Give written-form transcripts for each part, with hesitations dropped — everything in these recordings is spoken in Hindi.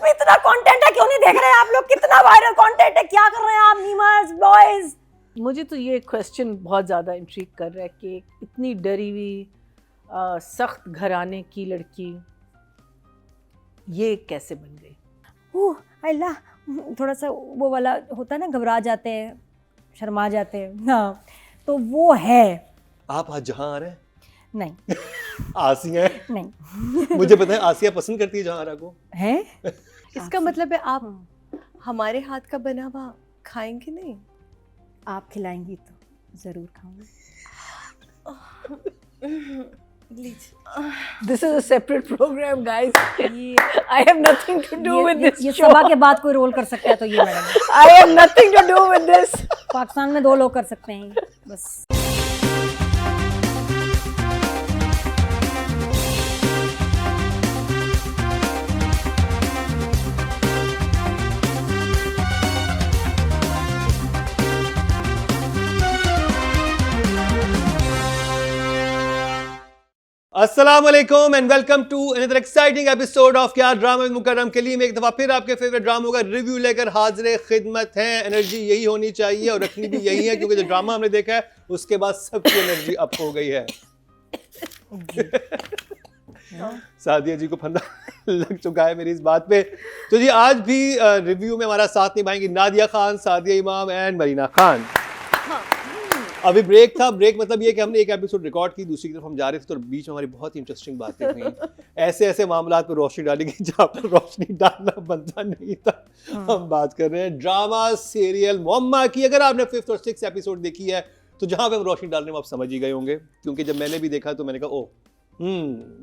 उसमें इतना कंटेंट है, क्यों नहीं देख रहे हैं आप लोग? कितना वायरल कंटेंट है, क्या कर रहे हैं आप मीमर्स बॉयज? मुझे तो ये क्वेश्चन बहुत ज़्यादा इंट्रिग कर रहा है कि इतनी डरी हुई सख्त घराने की लड़की ये कैसे बन गई? अल्लाह, थोड़ा सा वो वाला होता है ना, घबरा जाते हैं, शर्मा जाते हैं, हाँ, तो वो है। आप आज जहाँ आ रहे हैं? नहीं आसिया नहीं मुझे पता है आसिया पसंद करती है जहाँ को है। इसका मतलब है आप हमारे हाथ का बना हुआ खाएंगे नहीं? आप खिलाएंगी तो जरूर खाऊंगी। This is a separate program, guys. I have nothing to do with this ये show. सभा के बाद कोई रोल कर सकता है तो ये madam. I have nothing to do with this. Pakistan में 2 लोग कर सकते हैं बस। अस्सलामुअलैकुम and welcome to another exciting episode of क्या ड्रामा विद मुकर्रम के लिए मैं एक दफा फिर आपके फेवरेट ड्रामों का रिव्यू लेकर हाजिर खिदमत है। एनर्जी यही होनी चाहिए और रखनी भी यही है, क्योंकि जो ड्रामा हमने देखा है उसके बाद सबकी एनर्जी अप हो गई है। सादिया जी को फंदा लग चुका है मेरी इस बात पे। तो जी आज भी रिव्यू में हमारा साथ निभाएंगी नादिया खान, सादिया इमाम एंड मरीना खान। अभी ब्रेक था, ब्रेक मतलब ये कि हमने एक एपिसोड रिकॉर्ड की, दूसरी तरफ हम जा रहे थे तो बीच में हमारी बहुत इंटरेस्टिंग बातें हुई। ऐसे ऐसे मामलात पर रोशनी डाली गई जहाँ पर रोशनी डालना बनता नहीं था। हम बात कर रहे हैं ड्रामा सीरियल मुअम्मा की। अगर आपने 5th और 6th एपिसोड देखी है तो जहाँ पे हम रोशनी डालने में आप समझ ही गए होंगे, क्योंकि जब मैंने भी देखा तो मैंने कहा ओह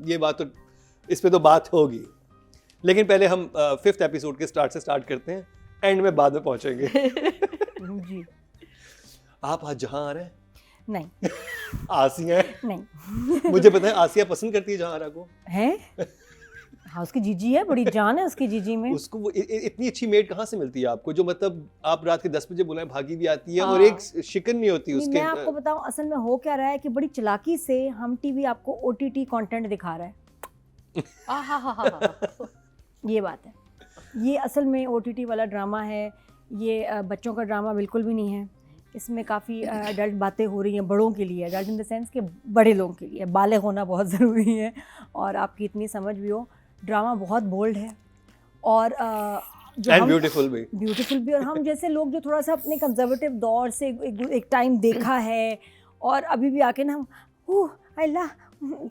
ये बात तो, इस पे तो बात होगी। लेकिन पहले हम 5th एपिसोड के स्टार्ट करते हैं, एंड में बाद में पहुंचेंगे। जी आप आज जहाँ आ रहे हैं? नहीं आसिया नहीं मुझे पता है आसिया पसंद करती है जहाँ को है। हाँ, उसकी जीजी है, बड़ी जान है उसकी जीजी में। उसको वो इतनी अच्छी मेड कहाँ से मिलती है आपको, जो मतलब आप रात के 10 बजे बुलाएं भागी भी आती है और एक शिकन नहीं होती उसके। मैं आपको बताऊं असल में हो क्या रहा है कि बड़ी चालाकी से हम टीवी आपको OTT कंटेंट दिखा रहा है। ये बात है, ये असल में OTT वाला ड्रामा है, ये बच्चों का ड्रामा बिल्कुल भी नहीं है। इसमें काफ़ी अडल्ट बातें हो रही हैं, बड़ों के लिए, अडल्ट इन द सेंस के बड़े लोगों के लिए। बालिग होना बहुत ज़रूरी है और आपकी इतनी समझ भी हो। ड्रामा बहुत बोल्ड है और ब्यूटीफुल भी। और हम जैसे लोग जो थोड़ा सा अपने कंजर्वेटिव दौर से एक टाइम देखा है और अभी भी आके ना हम अल्लाह,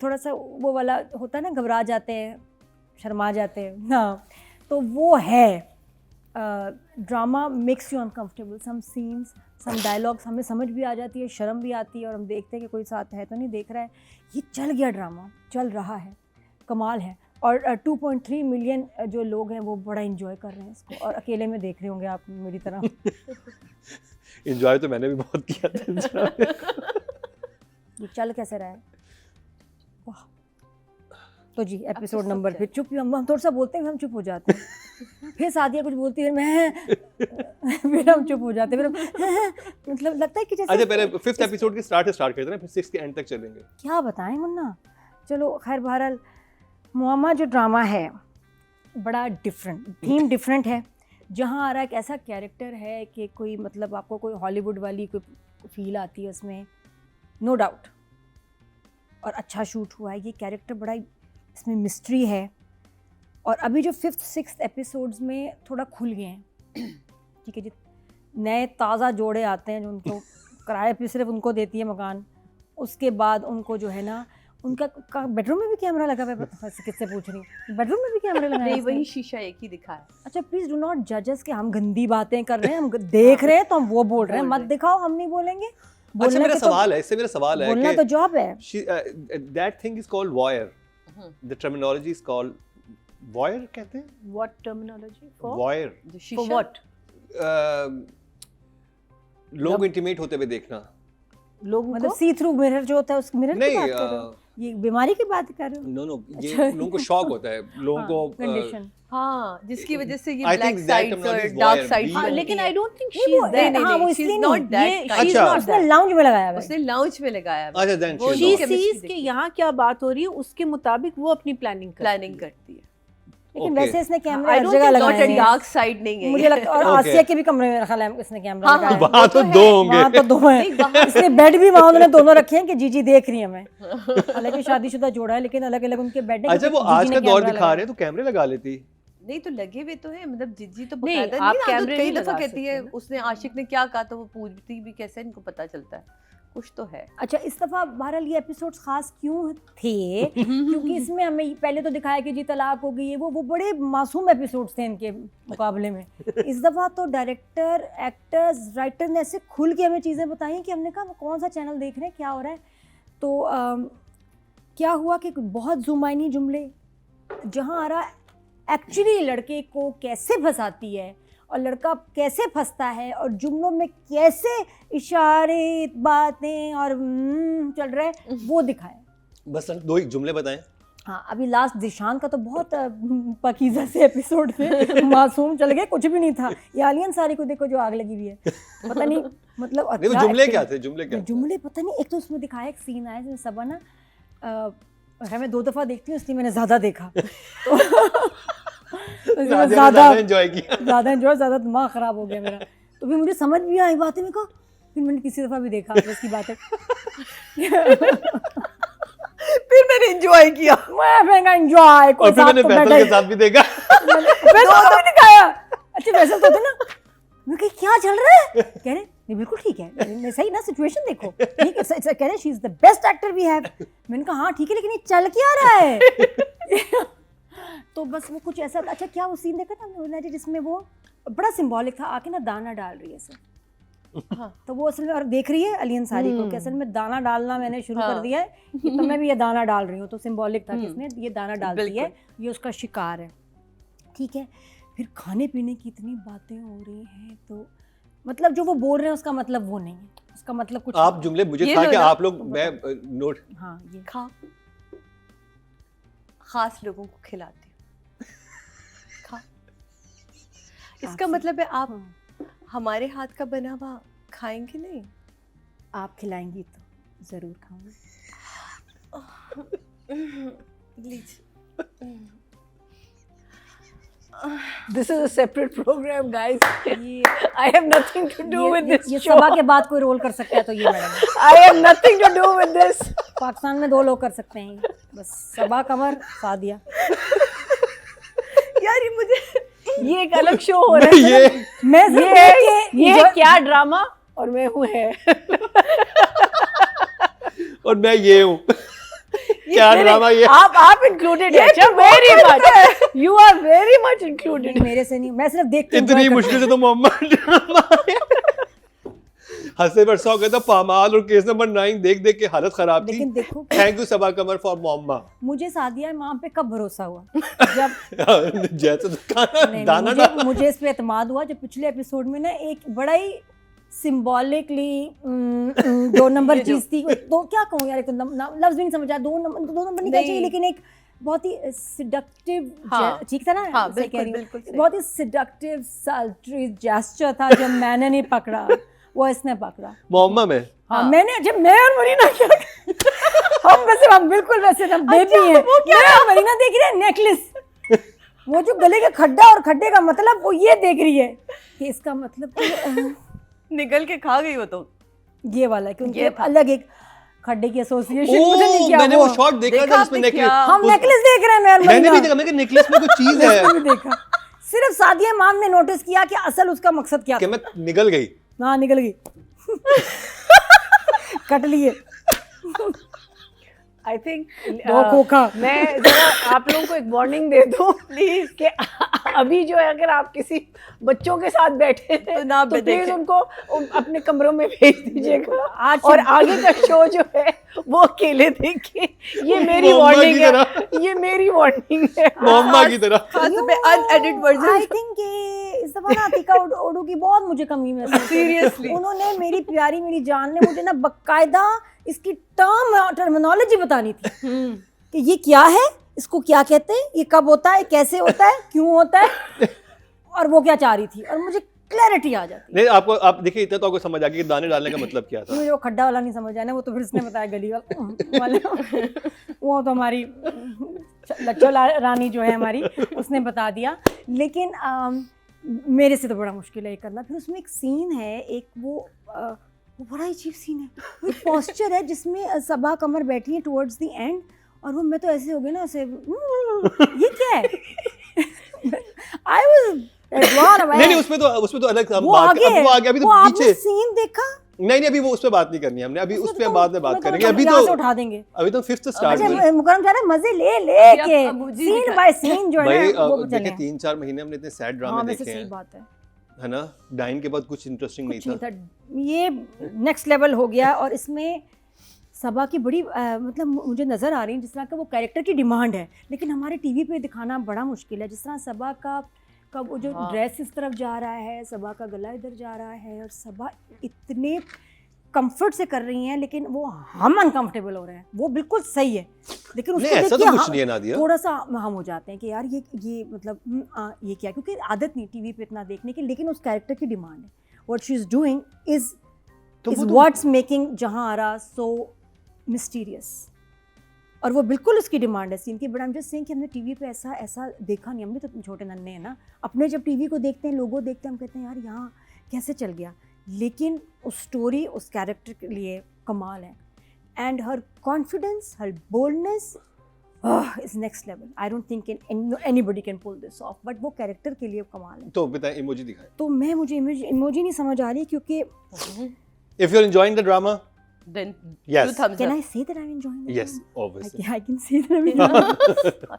थोड़ा सा वो वाला होता है ना, घबरा जाते हैं, शर्मा जाते हैं, हाँ, तो वो है। Drama makes you uncomfortable, some scenes, some dialogues हमें समझ भी आ जाती है, शर्म भी आती है और हम देखते हैं कि कोई साथ है तो नहीं देख रहा है। ये चल गया, ड्रामा चल रहा है, कमाल है। और 2.3 मिलियन जो लोग हैं वो बड़ा एंजॉय कर रहे हैं इसको, और अकेले में देख रहे होंगे आप मेरी तरह। एंजॉय तो मैंने भी बहुत किया था। ये चल कैसे रहा है, वाह। तो जी एपिसोड नंबर, फिर चुप, हम थोड़ा सा बोलते हैं, हम चुप हो जाते हैं। फिर सादिया कुछ बोलती है, मैं फिर हम चुप हो जाते हैं, फिर मतलब लगता है कि जैसे। अच्छा पहले 5th एपिसोड के स्टार्ट करते हैं ना, फिर 6th के एंड तक चलेंगे। क्या बताएं मुन्ना, चलो खैर बहरहाल मुअम्मा जो ड्रामा है बड़ा डिफरेंट, थीम डिफरेंट है। जहाँ आ रहा है एक ऐसा कैरेक्टर है कि कोई मतलब आपको कोई हॉलीवुड वाली कोई फील आती है उसमें, नो डाउट, और अच्छा शूट हुआ है। ये कैरेक्टर बड़ा इसमें मिस्ट्री है और अभी जो 5th 6th एपिसोड्स में थोड़ा खुल गए हैं। ठीक है जी, नए ताज़ा जोड़े आते हैं जो उनको किराए पे सिर्फ उनको देती है मकान, उसके बाद उनको जो है ना उनका बेडरूम में भी कैमरा लगा हुआ है। किससे पूछ रही हूँ, बेडरूम में भी कैमरा लगा है? वही शीशा एक ही दिखा है। अच्छा प्लीज डू नॉट जज अस कि हम गंदी बातें कर रहे हैं, हम देख रहे हैं तो हम वो बोल रहे हैं, मत दिखाओ, हम नहीं बोलेंगे। अच्छा मेरा सवाल है, इससे मेरा सवाल है बोलना कि तो जॉब है। that thing is called voyeur, the terminology is called voyeur कहते हैं। What terminology for? voyeur For what? लोग इंटीमेट होते हुए देखना, लोगों मतलब को सी थ्रू मिरर जो होता है, उस मिरर की नहीं, बात कर रहे हो? ये बीमारी की बात कर रहे हो? नो ये लोगों को शॉक होता है, लोगों को कंडीशन, हाँ, जिसकी वजह से ये I black think that sides और terminology is dark voyeur, sides. हाँ, लेकिन आई डोंट थिंक शी नहीं, इज वो- देयर। हाँ, वो she's इसलिए not नहीं, that ये kind. she's अच्छा। not, उसने लाउंज में लगाया हुआ है। उसने लाउंज में लगाया है। अच्छा then वो she's she not. chemistry seize के यहाँ क्या बात हो रही है उसके मुताबिक वो अपनी प्लानिंग प्लानिंग करती है। लेकिन Okay. वैसे इसने कैमरा I हर don't जगह think लगाए not a हैं। dark side नहीं है मुझे लगता है और Okay. आसिया के भी कमरे में मेरा ख्याल है इसने कैमरा हाँ, लगाया है। वहाँ तो वो तो दो है। होंगे। वहाँ तो दो हैं, नहीं, वहाँ इसलिए बेड भी वहाँ उन्होंने दोनों रखे हैं कि जीजी देख रही है मैं। हालांकि शादीशुदा जोड़ा है लेकिन अलग अलग उनके बेड है। अच्छा, वो क्योंकि आज जीजी का ने दौर कैमरा दिखा लगाया। रहे हैं तो कैमरे लगा लेती। नहीं तो लगे हुए तो है, मतलब जिज्जी तो नहीं, बकायदा आप नहीं, कैमरे कई नहीं दफा लगा कहती है सकते ना। उसने आशिक ने क्या कहा तो वो पूछती भी कैसे, इनको पता चलता है कुछ तो है। अच्छा, इस दफ़ा बहरहाल ये एपिसोड्स खास क्यों थे? क्योंकि इसमें हमें पहले तो दिखाया कि जी तलाक हो गई है, वो बड़े मासूम एपिसोड्स थे इनके मुकाबले में। इस दफ़ा तो डायरेक्टर, एक्टर्स, राइटर ने ऐसे खुल के हमें चीज़ें बताई कि हमने कहा कौन सा चैनल देख रहे हैं, क्या हो रहा है। तो क्या हुआ कि बहुत जुमाइनी जुमले जहाँ आ रहा एक्चुअली लड़के को कैसे फंसाती है और लड़का कैसे फंसता है और जुमलों में कैसे इशारे, बातें और चल रहा है, वो दिखाया। बस दो ही जुमले बताएं। हाँ, अभी लास्ट दिशान का तो बहुत पकीज़ा से एपिसोड थे, मासूम चल गए, कुछ भी नहीं था। ये आलियन सारी को देखो जो आग लगी हुई है, पता नहीं मतलब। और नहीं, वो क्या जुमले acting- क्या थे? जुमले क्या थे? जुमले पता नहीं। एक तो उसमें दिखाया एक सीन आया जिसमें सबा ना मैं 2 दफ़ा देखती हूँ इसलिए मैंने ज़्यादा देखा तो ज़्यादा एंजॉय किया। ज़्यादा दिमाग ख़राब हो गया मेरा। तो फिर मुझे समझ भी आई बातें, मेरे को फिर मैंने तीसरी दफ़ा भी देखा इसकी बातें। फिर मैंने एंजॉय किया। मैं एंजॉय और फिर मैंने फैसल के साथ भी देखा। वैसा तो दिखाया। अच्छा वैसा तो होता ना, मैं कही क्या चल रहा है, कह रहे नहीं बिल्कुल ठीक है, मैं सही ना, सिचुएशन देखो ठीक है, कह रहे she is the best actor we have. मैंने कहा हाँ ठीक है, लेकिन ये चल क्या रहा है? तो बस वो कुछ ऐसा। अच्छा, क्या वो सीन देखा था हमने जिसमें वो बड़ा सिंबॉलिक था, आके ना दाना डाल रही है ऐसे। हाँ, तो वो असल में और देख रही है अलियन सारी को कि असल में दाना डालना मैंने शुरू कर दिया है कि तो मैं भी ये दाना डाल रही हूँ। तो सिंबॉलिक था कि इसने ये दाना डालती है, ये उसका शिकार है। ठीक है, फिर खाने पीने की इतनी बातें हो रही हैं, तो मतलब जो वो बोल रहे हैं उसका मतलब वो नहीं है, उसका मतलब कुछ। आप जुमले मुझे ये था लो कि ना, आप लोग मैं नोट। हाँ, ये खा, खास लोगों को खिलाती हूँ, खा। इसका मतलब है आप हमारे हाथ का बना हुआ खाएंगे नहीं? आप खिलाएंगी तो जरूर खाऊंगी। This is a separate program, guys. ये I have nothing to do with this ये show. सभा के बाद कोई रोल कर सकता है तो ये मैडम है। I have nothing to do with this. Pakistan में 2 लोग कर सकते हैं बस, सबा, कमर, सादिया। यार ये मुझे ये एक अलग शो हो रहा है। ये मैं ये क्या ड्रामा और मैं हूँ है। और मैं ये हूँ। क्या ड्रामा ये? आप इंक्लूडेड है। अच्छा, very much, you are very much included. मेरे से नहीं, मैं सिर्फ देखती हूँ। इतनी मुश्किल से तो मोहम्मद ड्रामा है। हंसे बरसा हो गया था पामाल और केस नंबर 9 देख देख के हालत खराब थी। लेकिन देखो, thank you Saba Qamar for Momma. मुझे सादिया इमाम पे कब भरोसा हुआ? जब जैसे तो नहीं, दाना नहीं, मुझे इस पे एतमाद हुआ जब पिछले एपिसोड में ना एक बड़ा ही सिंबॉलिकली 2 नंबर चीज थी। तो क्या कहूँ यार, एक तो लफ्ज भी नहीं समझ आया। 2 नंबर नहीं कहना चाहिए, लेकिन एक बहुत ही सिडक्टिव, ठीक था ना? हाँ, सही कह रही हूँ। बिल्कुल सही। बहुत ही सिडक्टिव सल्ट्री जेस्चर था जो मैंने नहीं पकड़ा, वो इसने पकड़ा। मोहम्मा में हाँ, मैंने जब मैं और मरीना क्या हम वैसे हम बिल्कुल वैसे हम बेबी हैं। मैं और मरीना देख रहे हैं नेकलेस, वो जो गले का खड्डा और खड्डे का मतलब वो ये देख रही है कि इसका मतलब निकल के खा गई हो तो ये वाला है कि उनके ये था। अलग एक खड्डे की एसोसिएशन। मुझे नहीं क्या मैंने वो शॉट देखा देखा था जिसमें आपने नेकलेस। क्या? हम नेकलेस देख रहे हैं मैं और मैंने मरीना। भी देखा, मैंने नेकलेस में कुछ चीज है मैंने भी देखा। सिर्फ सादिया इमाम ने नोटिस किया कि असल उसका मकसद क्या कि था। मैं निकल गई। हाँ, निकल गई। कट लिए आई थिंक दो खोखा। मैं जरा आप लोगों को एक वार्निंग दे दूं प्लीज कि अभी जो है अगर आप किसी बच्चों के साथ बैठे थे तो ना तो प्लीज देखें। उनको अपने कमरों में भेज दीजिएगा। आज और आगे का शो जो है वो अकेले देखिए। ये मेरी मोहम्मद वार्निंग की है, तरह। ये मेरी वार्निंग है। मोहम्मा की तरह। खास पे अनएडिट आई वर्जन। थिंक इस दफा ना अतिका ओडू की बहुत मुझे कमी महसूस हुई। Seriously? उन्होंने मेरी प्यारी मेरी जान ने मुझे ना बकायदा इसकी टर्मिनोलॉजी बतानी थी कि ये क्या है, इसको क्या कहते हैं, ये कब होता है, कैसे होता है, क्यों होता है, और वो क्या चाह रही थी। और मुझे क्लैरिटी आ जाती है। नहीं आपको, आप देखिए इतना तो आपको समझ आ गया कि दाने डालने का मतलब क्या था। मुझे वो खड्डा वाला नहीं समझ आया ना, वो तो फिर उसने बताया गली वाला वो तो हमारी लच्चो रानी जो है हमारी, उसने बता दिया। लेकिन मेरे से तो बड़ा मुश्किल है ये करना। फिर उसमें एक सीन है, एक वो बड़ा अजीब सीन है, वो एक पोस्चर है जिसमें सबा कमर बैठी है टुवर्ड्स द एंड, और वो मैं तो ऐसे हो गई ना, ऐसे ये क्या है। आई वाज नहीं उसमें तो अलग वो आगे है, वो आगे, अभी तो वो पीछे आपने सीन देखा? नहीं अभी वो उस पे बात नहीं करनी है हमने, अभी उस पे बाद में बात करेंगे। अभी यहाँ से तो उठा देंगे। अभी तो फिफ्थ स्टार्ट हुई अच्छा मुकरम कह रहा है मजे ले अभी के अब मुझे सीन दिखा- बाय सीन जो है भाई। ना वो देखिए चले। 3-4 महीने हमने इतने सैड हाँ ड्रामे वैसे देखे सही हैं, बात है ना। डाइन के बाद कुछ इंटरेस्टिंग नहीं कुछ नहीं था। था, ये नेक्स्ट लेवल हो गया। और इसमें सबा की बड़ी मतलब मुझे नज़र आ रही है जिस तरह का वो कैरेक्टर की डिमांड है, लेकिन हमारे टीवी पे दिखाना बड़ा मुश्किल है। जिस तरह सबा का वो जो ड्रेस इस तरफ जा रहा है, सबा का गला इधर जा रहा है, और सबा इतने कंफर्ट से कर रही हैं, लेकिन वो हम अनकंफर्टेबल हो रहे हैं। वो बिल्कुल सही है, लेकिन उसको नहीं ऐसा देखिए तो कुछ हम नहीं है नादिया। थोड़ा सा हम हो जाते हैं कि यार ये मतलब ये क्या, क्योंकि आदत नहीं टीवी पे इतना देखने की, लेकिन उस कैरेक्टर की डिमांड है। What she is doing is what's making जहां आरा सो मिस्टीरियस, और वो बिल्कुल उसकी डिमांड है सीन की। But I am just saying कि हमने टीवी पे ऐसा देखा नहीं। हम भी तो छोटे नन्हे हैं ना, अपने जब टीवी को देखते हैं, लोगों देखते हैं, हम कहते हैं यार यहाँ कैसे चल गया, लेकिन उस स्टोरी उस कैरेक्टर के लिए कमाल है। And her confidence, her boldness is next level. I don't think anybody can pull this off, but वो कैरेक्टर के लिए कमाल है। तो बताएं, इमोजी दिखाएं। तो मुझे इमोजी नहीं समझ आ रही, क्योंकि if you are enjoying the drama, Then Yes. 2 thumbs can up. I say that I am enjoying? Yes obviously. I can say that I am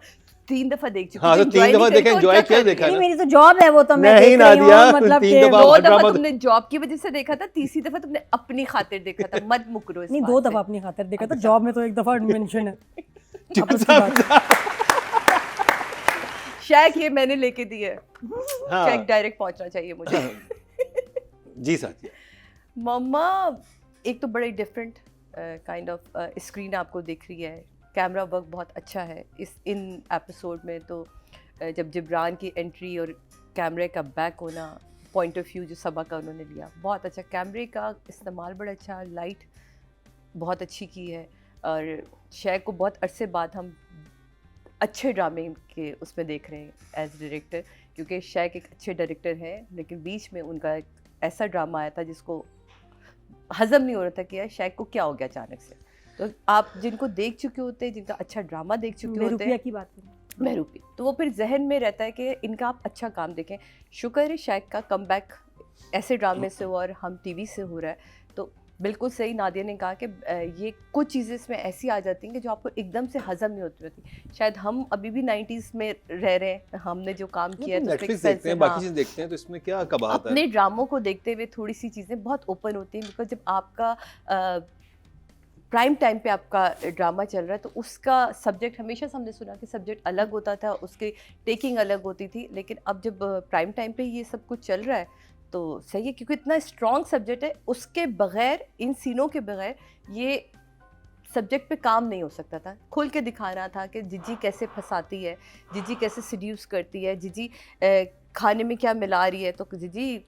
3 दफा देख चुकी हाँ तो हूँ, 3 enjoy दफा नहीं देखे, करते, एंजॉय और किया क्या देखा नहीं, ना। मेरी तो जॉब है वो, तो मैं नहीं देख रही नादिया, हूँ, मतलब 3 कि दफा 2 ड्रामा दफा तो- तुमने जॉब की वजह से देखा था, तीसरी दफा तुमने अपनी खातिर देखा था। मत मुकरो इस नहीं, बात 2 से। दफा अपनी खातिर देखा था। जॉब में तो 1 दफा मेंशन है। क्या अब उसकी बात- शेक ये मैंने लेके दी है, हाँ। शेक डायरेक्ट पहुंचना चाहिए मुझे। जी साथिया। मम्मा एक तो बड़े डिफरेंट काइंड ऑफ स्क्रीन आपको दिख रही है, कैमरा वर्क बहुत अच्छा है इन एपिसोड में। तो जब जिब्रान की एंट्री और कैमरे का बैक होना, पॉइंट ऑफ व्यू जो सबा का उन्होंने लिया, बहुत अच्छा। कैमरे का इस्तेमाल बड़ा अच्छा, लाइट बहुत अच्छी की है। और शेख को बहुत अरसे बाद हम अच्छे ड्रामे के उसमें देख रहे हैं एज डायरेक्टर, क्योंकि शेख एक अच्छे डायरेक्टर हैं, लेकिन बीच में उनका एक ऐसा ड्रामा आया था जिसको हजम नहीं हो रहा था कि यार शेख को क्या हो गया अचानक से। तो आप जिनको देख चुके होते हैं, जिनका अच्छा ड्रामा देख चुके होते रुपया हैं, की बात करें, महरूपी, तो वो फिर जहन में रहता है कि इनका आप अच्छा काम देखें। शुक्र है शेख का कम बैक ऐसे ड्रामे से हुआ और हम टीवी से हो रहा है। तो बिल्कुल सही नादिया ने कहा कि ये कुछ चीज़ें इसमें ऐसी आ जाती हैं कि जो आपको एकदम से हजम नहीं होती। शायद हम अभी भी 90s में रह रहे हैं, हमने जो काम किया है तो नेटफ्लिक्स देखते हैं, बाकी चीज़ देखते हैं, तो इसमें क्या कबाहत है। अपने ड्रामों को देखते हुए थोड़ी सी चीज़ें बहुत ओपन होती हैं, बिकॉज जब आपका प्राइम टाइम पे आपका ड्रामा चल रहा है तो उसका सब्जेक्ट हमेशा से हमने सुना कि सब्जेक्ट अलग होता था, उसकी टेकिंग अलग होती थी। लेकिन अब जब प्राइम टाइम पे ये सब कुछ चल रहा है तो सही है, क्योंकि इतना स्ट्रॉन्ग सब्जेक्ट है, उसके बगैर, इन सीनों के बगैर ये सब्जेक्ट पे काम नहीं हो सकता था। खुल के दिखाना था कि जिजी कैसे फंसाती है, जिजी कैसे सीड्यूस करती है, जिजी खाने में क्या मिला रही है, तो जिजी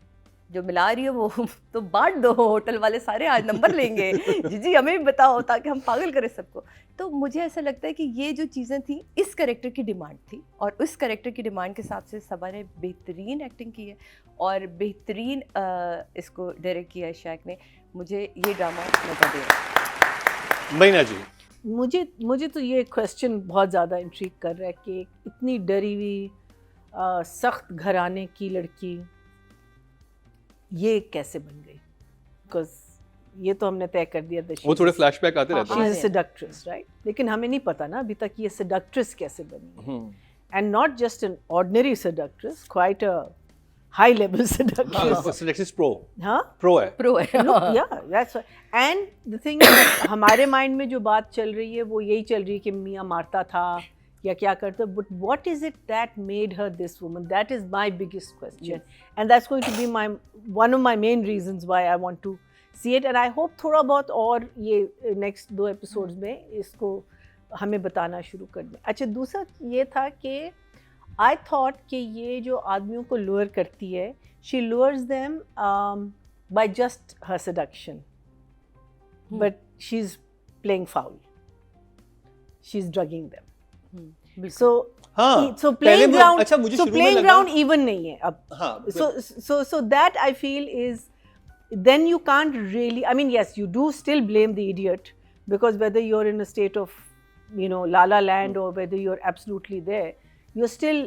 जो मिला रही है वो तो बांट दो, होटल वाले सारे आज नंबर लेंगे, जीजी हमें भी बताओ ताकि हम पागल करें सबको। तो मुझे ऐसा लगता है कि ये जो चीज़ें थी इस कैरेक्टर की डिमांड थी, और उस कैरेक्टर की डिमांड के हिसाब से सबा ने बेहतरीन एक्टिंग की है और बेहतरीन इसको डायरेक्ट किया है शेख ने। मुझे ये ड्रामा मज़ा दे रहा है। महीना जी, मुझे तो ये क्वेश्चन बहुत ज़्यादा इंट्रिग कर रहा है कि इतनी डरी हुई सख्त घराने की लड़की ये कैसे बन गई। बिकॉज ये तो हमने तय कर दिया था वो थोड़े फ्लैशबैक आते रहते शी हैं। इज अ सेडक्ट्रेस, राइट, लेकिन हमें नहीं पता ना अभी तक ये सेडक्ट्रेस कैसे बनी, and not just an ordinary seductress, quite a high level seductress. सेलेक्टिस प्रो हाँ, प्रो है। प्रो है। या दैट्स एंड द थिंग हमारे माइंड में जो बात चल रही है वो यही चल रही है कि मियाँ मारता था या क्या करता, but what is it that made her this woman, that is my biggest question, and that's going to be my one of my main reasons why I want to see it, and I hope थोड़ा बहुत और ये नेक्स्ट 2 एपिसोड्स में इसको हमें बताना शुरू कर दें। अच्छा, दूसरा ये था कि I thought कि ये जो आदमियों को lure करती है, she lures them by just her seduction, but she's playing foul. She's drugging them. So हाँ, so पहले playing वो- ground, अच्छा मुझे so शुरू में playing लगा ground even नहीं है अब. हाँ So that I feel is, then you can't really, I mean, yes, you do still blame the idiot, because whether you're in a state of, you know, La La Land or whether you're absolutely there, you're still,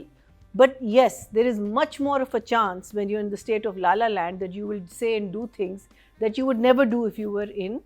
but yes, there is much more of a chance when you're in the state of La La Land that you will say and do things that you would never do if you were in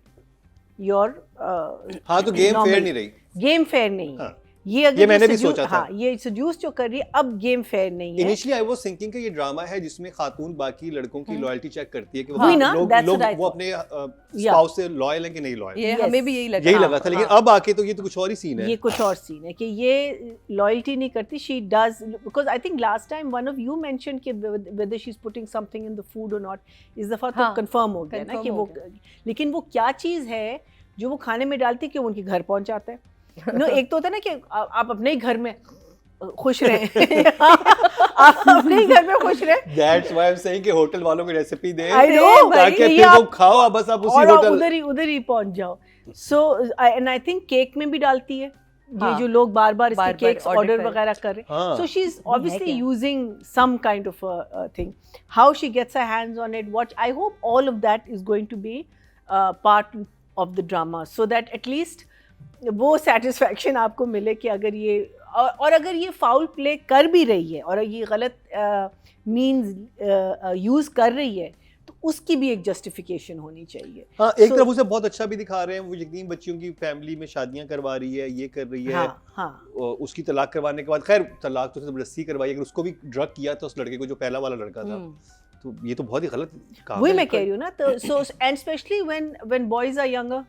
your हाँ तो गेम normal- फेयर नहीं रही गेम फेयर नहीं है. हाँ. ये अगर ये मैंने भी seduce- सोचा था. हाँ, ये seduce जो कर रही है अब गेम फेयर नहीं है. इनिशियली आई वाज थिंकिंग कि ये ड्रामा है जिसमें खातून बाकी लड़कों की लॉयल्टी चेक करती है कि वही ना, लोग that's लोग what I वो thought. अपने स्पाउस से लॉयल हैं कि नहीं लॉयल. ये Yes. हमें भी यही लगा. यही लगा था, लेकिन अब आके तो ये तो कुछ और ही सीन है. ये कुछ और सीन है कि ये लॉयल्टी नहीं करती. She does, because I think last time one of you mention कि whether she is putting something in the food और नॉट, इस दफा तो हाँ, कंफर्म हो गया ना confirm कि हो वो, गया. लेकिन वो क्या चीज़ है जो वो खाने में डालती कि वो उनके घर पहुंचाता है. नो एक तो होता है ना कि आप अपने ही घर में खुश रहें. आप अपने ही घर में खुश रहें. That's why I am saying कि होटल वालों की रेसिपी दें I know, ताकि भाई, फिर ये वो खाओ बस आप उसी और आप होटल. उधर ही पहुंच जाओ. So and I think cake में भी डालती है ये हाँ, जो लोग बार बार इसके बार-बार केक्स order ऑर्डर कर- वगैरह कर रहे हैं. हाँ. So she's obviously क्या? using some kind of a thing. How she gets her hands on it, what I hope all of that is going to be part of the drama, so that at least वो satisfaction आपको मिले कि अगर ये और अगर ये फाउल प्ले कर भी रही है और ये गलत मीन्स यूज़ कर रही है तो उसकी भी एक जस्टिफिकेशन होनी चाहिए. हाँ, एक So- तरफ उसे बहुत अच्छा भी दिखा रहे हैं, वो यकीन बच्चियों की फैमिली में शादियां करवा रही है, ये कर रही है. हाँ हाँ. और उसकी तलाक करवाने के बाद, खैर तलाक तो जबरदस्ती करवाई, अगर उसको भी ड्रग किया था उस लड़के को जो पहला वाला लड़का था, तो ये तो बहुत ही गलत काम वही है. मैं कह रही हूँ ना. तो so and especially when boys are younger,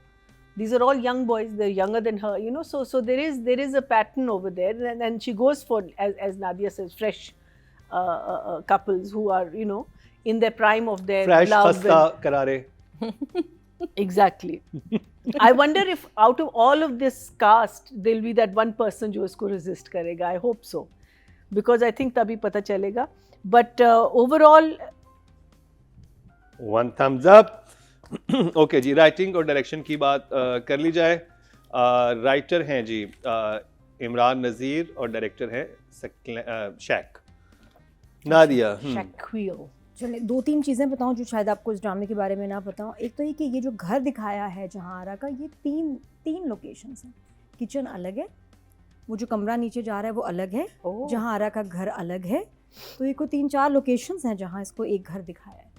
these are all young boys, they're younger than her, you know, so there is a pattern over there, and she goes for, as Nadia says, fresh couples who are, you know, in their prime of their fresh love. खस्ता करारे. Exactly. I wonder if out of all of this cast there'll be that one person जो इसको resist करेगा. I hope so, because I think तभी पता चलेगा. But overall, one thumbs up. Okay जी, राइटिंग और डायरेक्शन की बात कर ली जाए. राइटर हैं जी इमरान नज़ीर और डायरेक्टर हैं शैक. नादिया. Shaquille. चलिए 2-3 चीज़ें बताऊं जो शायद आपको इस ड्रामे के बारे में ना पता हो. एक तो ये कि ये जो घर दिखाया है जहाँ आरा का, ये तीन लोकेशंस हैं. किचन अलग है, वो जो कमरा नीचे जा रहा है वो अलग है, Oh. जहाँ आरा का घर अलग है. तो ये को 3-4 लोकेशंस हैं जहाँ इसको एक घर दिखाया है.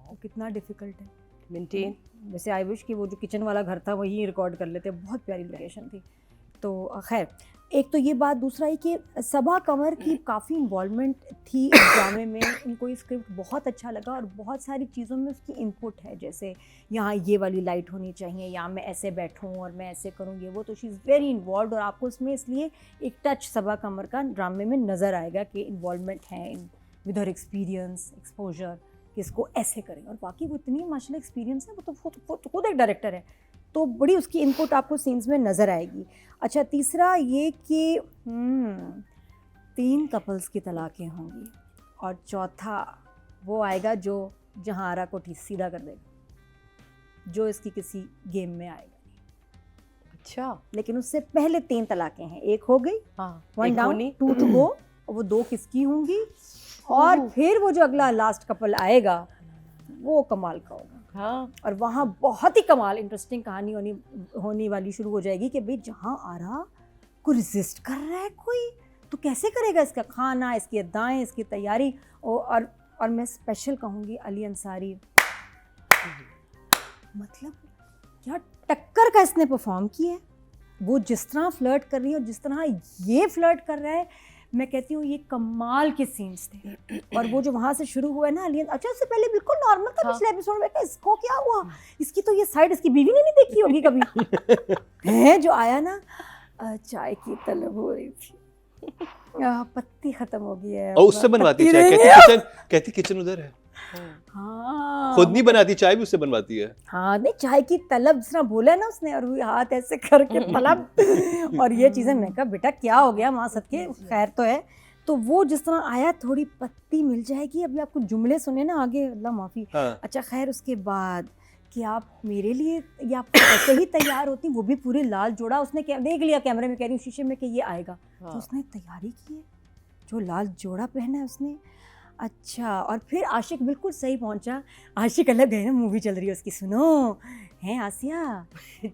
तो कितना डिफिकल्ट है. मेंटेन. वैसे आई विश कि वो जो किचन वाला घर था वही रिकॉर्ड कर लेते. बहुत प्यारी लोकेशन थी. तो खैर, एक तो ये बात. दूसरा है कि सबा कंवर की काफ़ी इन्वॉल्वमेंट थी इस ड्रामे में. उनको ये स्क्रिप्ट बहुत अच्छा लगा और बहुत सारी चीज़ों में उसकी इनपुट है. जैसे यहाँ ये वाली लाइट होनी चाहिए, यहाँ मैं ऐसे बैठूँ और मैं ऐसे करूँ, ये वो. तो शी इज़ वेरी इन्वॉल्व और आपको उसमें इसलिए एक टच सबा कंवर का ड्रामे में नज़र आएगा कि इन्वॉल्वमेंट है विद हर एक्सपीरियंस, एक्सपोजर, कि इसको ऐसे करेंगे. और बाकी वो इतनी माशाल्लाह एक्सपीरियंस है, वो तो खुद एक डायरेक्टर है, तो बड़ी उसकी इनपुट आपको सीन्स में नज़र आएगी. अच्छा, तीसरा ये कि 3 कपल्स की तलाक़ें होंगी और चौथा वो आएगा जो जहाँ आरा को सीधा कर देगा, जो इसकी किसी गेम में आएगा. अच्छा. लेकिन उससे पहले 3 तलाक़ें हैं. एक हो गई, हाँ. 1 डाउन, 2 टू गो. और वो 2 किसकी होंगी, और फिर वो जो अगला लास्ट कपल आएगा वो कमाल का होगा. हाँ. और वहाँ बहुत ही कमाल इंटरेस्टिंग कहानी होने वाली शुरू हो जाएगी कि भाई जहाँ आरा को रेजिस्ट कर रहा है कोई, तो कैसे करेगा इसका खाना, इसकी अदाएँ, इसकी तैयारी. और मैं स्पेशल कहूँगी अली अंसारी, मतलब क्या टक्कर का इसने परफॉर्म किया है. वो जिस तरह फ्लर्ट कर रही है और जिस तरह ये फ्लर्ट कर रहा है, मैं कहती हूँ ये कमाल के सीन्स थे. और वो जो वहाँ से शुरू हुआ है ना, अलियन, अच्छा उससे पहले बिल्कुल नॉर्मल था. हाँ. पिछले एपिसोड में इसको क्या हुआ, इसकी तो ये साइड इसकी बीवी ने नहीं देखी होगी कभी. है जो आया ना, चाय की तलब हो रही थी, पत्ती खत्म हो गई है, और उससे बनवाती पत्ती चाय, नहीं है. कहती किचन उधर है. हाँ, खुद नहीं बनाती चाय, भी उससे बनवाती है. हाँ नहीं, चाय की तलब जिस तरह बोला ना उसने, और वो हाथ ऐसे करके तलब और ये चीज़ें. मैं कहा बेटा क्या हो गया, माँ सबके खैर तो है. तो वो जिस तरह आया थोड़ी पत्ती मिल जाएगी, अभी आपको जुमले सुने ना आगे, अल्लाह माफ़ी। हाँ। अच्छा खैर उसके बाद कि आप मेरे लिए या आप ऐसे ही तैयार होती, वो भी पूरे लाल जोड़ा, उसने देख लिया कैमरे में, कह रही हूँ शीशे में कि ये आएगा, तो उसने तैयारी की है, जो लाल जोड़ा पहना है उसने। अच्छा, और फिर आशिक बिल्कुल सही पहुंचा, आशिक अलग गए ना, मूवी चल रही है उसकी, सुनो हैं आसिया,